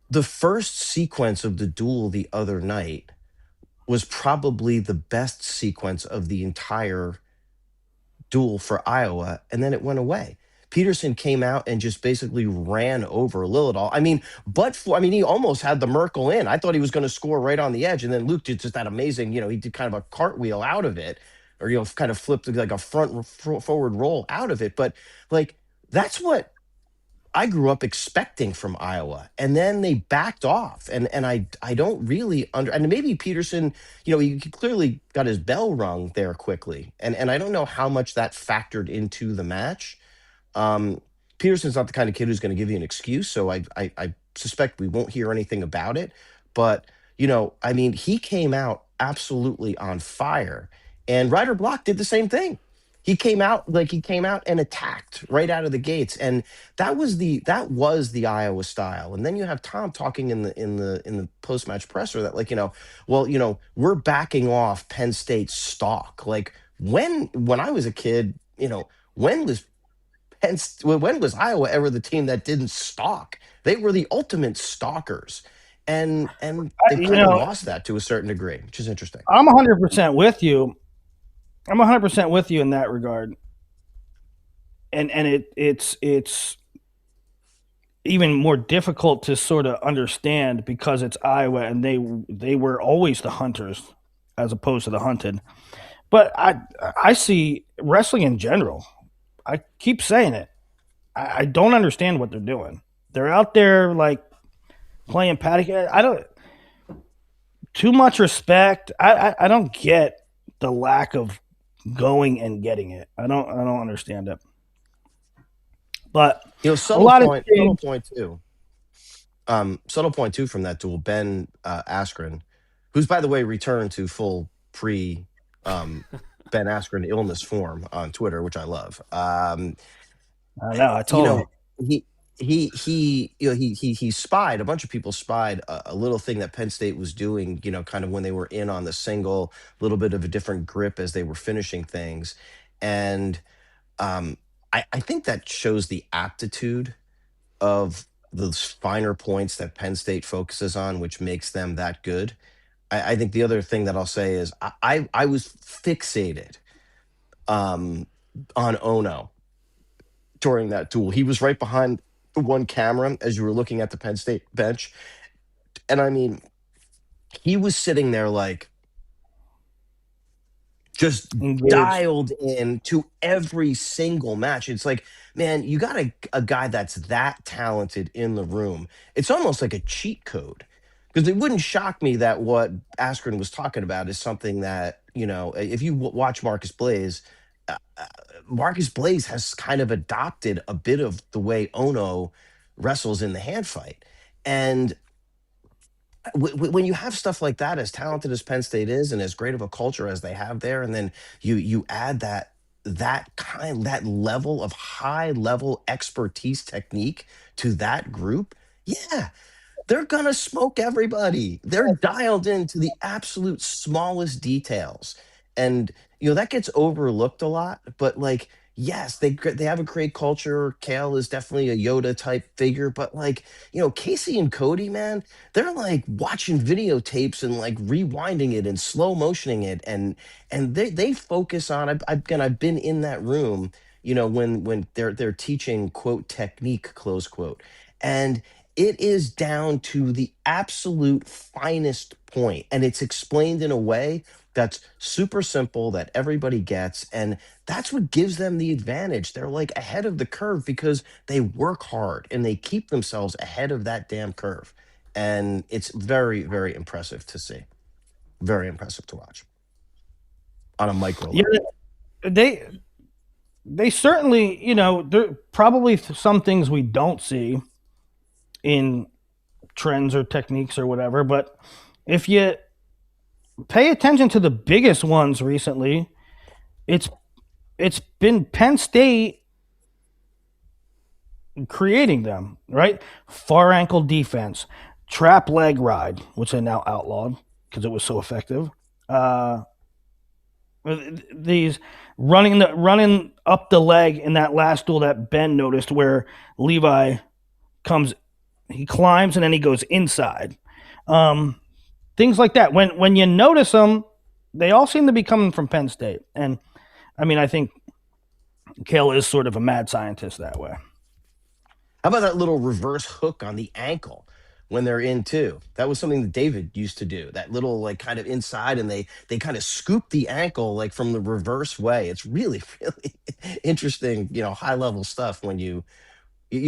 [SPEAKER 3] the first sequence of the duel the other night was probably the best sequence of the entire duel for Iowa, and then it went away. Peterson came out and just basically ran over Lilledahl. He almost had the Merkel in. I thought he was going to score right on the edge, and then Luke did just that amazing, he did kind of a cartwheel out of it, or kind of flipped like a forward roll out of it. But like that's what I grew up expecting from Iowa, and then they backed off, and I don't really and maybe Peterson, he clearly got his bell rung there quickly, and I don't know how much that factored into the match. um, Peterson's not the kind of kid who's going to give you an excuse, so I suspect we won't hear anything about it. But he came out absolutely on fire, and Ryder Block did the same thing. He came out and attacked right out of the gates, and that was the Iowa style. And then you have Tom talking in the post match presser that, like, well, we're backing off Penn State's stalk. Like, when I was a kid, when was when was Iowa ever the team that didn't stalk? They were the ultimate stalkers, and they've
[SPEAKER 2] you
[SPEAKER 3] kind of
[SPEAKER 2] know,
[SPEAKER 3] lost that to a certain degree, which is interesting.
[SPEAKER 2] I'm 100% with you. I'm 100% with you in that regard. And it's even more difficult to sort of understand because it's Iowa and they were always the hunters as opposed to the hunted. But I see wrestling in general. I keep saying it. I don't understand what they're doing. They're out there like playing paddock. I don't too much respect. I don't get the lack of going and getting it. I don't understand it. But a
[SPEAKER 3] Subtle
[SPEAKER 2] lot of
[SPEAKER 3] point,
[SPEAKER 2] things.
[SPEAKER 3] subtle point too from that duel. Ben Askren, who's by the way returned to full pre Ben Askren illness form on Twitter, which I love.
[SPEAKER 2] I know. I
[SPEAKER 3] you
[SPEAKER 2] told him.
[SPEAKER 3] know he spied, a bunch of people spied a little thing that Penn State was doing, kind of when they were in on the single, a little bit of a different grip as they were finishing things. And I think that shows the aptitude of those finer points that Penn State focuses on, which makes them that good. I think the other thing that I'll say is I was fixated um, on Ono during that duel. He was right behind the one camera as you were looking at the Penn State bench. And I mean, he was sitting there like just
[SPEAKER 2] Engaged.
[SPEAKER 3] dialed in to every single match. It's like, man, you got a guy that's that talented in the room. It's almost like a cheat code. Because it wouldn't shock me that what Askren was talking about is something that, if you watch Marcus Blaze, Marcus Blaze has kind of adopted a bit of the way Ono wrestles in the hand fight. And when you have stuff like that, as talented as Penn State is, and as great of a culture as they have there, and then you add that level of high level expertise technique to that group, yeah, they're gonna smoke everybody. They're dialed into the absolute smallest details, and that gets overlooked a lot. But like, yes, they have a great culture. Kale is definitely a Yoda type figure, but like, Casey and Cody, man, they're like watching videotapes and like rewinding it and slow motioning it, and they focus on. I've been in that room, when they're teaching quote technique close quote, and it is down to the absolute finest point, and it's explained in a way that's super simple that everybody gets, and that's what gives them the advantage. They're like ahead of the curve because they work hard and they keep themselves ahead of that damn curve, and it's very, very impressive to see. Very impressive to watch on a micro level.
[SPEAKER 2] Yeah, they certainly, there probably some things we don't see in trends or techniques or whatever, but if you pay attention to the biggest ones recently, it's been Penn State creating them, right? Far ankle defense, trap leg ride, which they now outlawed because it was so effective. These running up the leg in that last duel that Ben noticed, where Levi he climbs and then he goes inside. Things like that. When you notice them, they all seem to be coming from Penn State. And I mean, I think Kale is sort of a mad scientist that way.
[SPEAKER 3] How about that little reverse hook on the ankle when they're in two? That was something that David used to do. That little like kind of inside, and they kind of scoop the ankle like from the reverse way. It's really, really interesting, high level stuff when you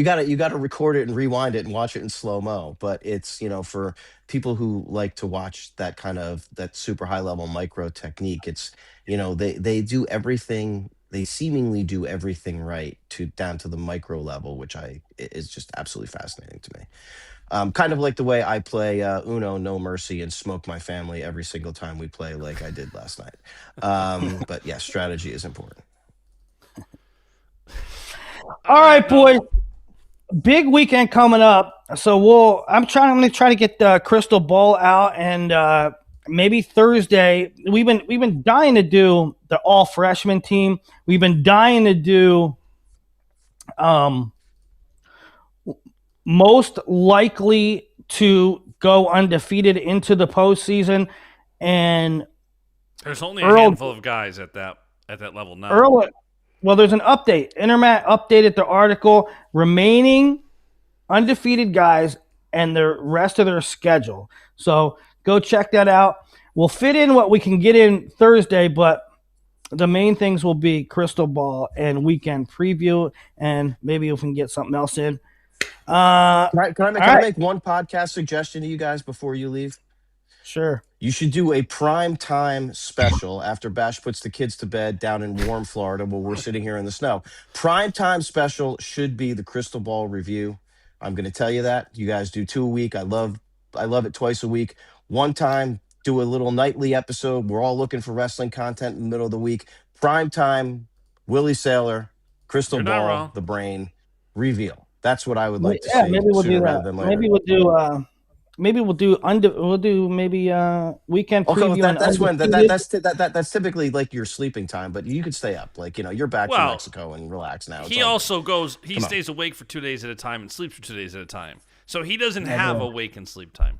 [SPEAKER 3] gotta record it and rewind it and watch it in slow mo. But it's for people who like to watch that super high level micro technique, it's they do everything. They seemingly do everything right down to the micro level, which is just absolutely fascinating to me. Kind of like the way I play Uno No Mercy and smoke my family every single time we play, like I did last night. But yeah, strategy is important.
[SPEAKER 2] All right, boys. Big weekend coming up, so I'm going to try to get the crystal ball out, and maybe Thursday. We've been dying to do the all freshman team. We've been dying to do most likely to go undefeated into the postseason, and
[SPEAKER 1] there's only a handful of guys at that level now.
[SPEAKER 2] Well, there's an update. Intermat updated the article. Remaining undefeated guys and the rest of their schedule. So go check that out. We'll fit in what we can get in Thursday, but the main things will be crystal ball and weekend preview, and maybe if we can get something else in.
[SPEAKER 3] Can I make one podcast suggestion to you guys before you leave?
[SPEAKER 2] Sure.
[SPEAKER 3] You should do a prime time special after Bash puts the kids to bed down in warm Florida while we're sitting here in the snow. Prime time special should be the crystal ball review. I'm going to tell you that. You guys do 2 a week. I love it twice a week. One time, do a little nightly episode. We're all looking for wrestling content in the middle of the week. Prime time, Willie Sailor, crystal ball, the brain, reveal. That's what I would like to see.
[SPEAKER 2] Maybe we'll do that. Maybe we'll do weekend preview.
[SPEAKER 3] That's typically like your sleeping time, but you could stay up. Like you're back from Mexico and relax now.
[SPEAKER 1] He also stays awake for 2 days at a time and sleeps for 2 days at a time, so he doesn't have awake and sleep time.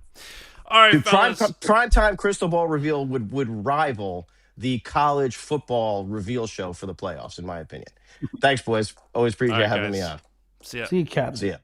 [SPEAKER 1] All right,
[SPEAKER 3] prime time crystal ball reveal would rival the college football reveal show for the playoffs, in my opinion. Thanks, boys. Always appreciate having me on.
[SPEAKER 1] See ya.
[SPEAKER 2] See you, Cap.
[SPEAKER 3] See ya.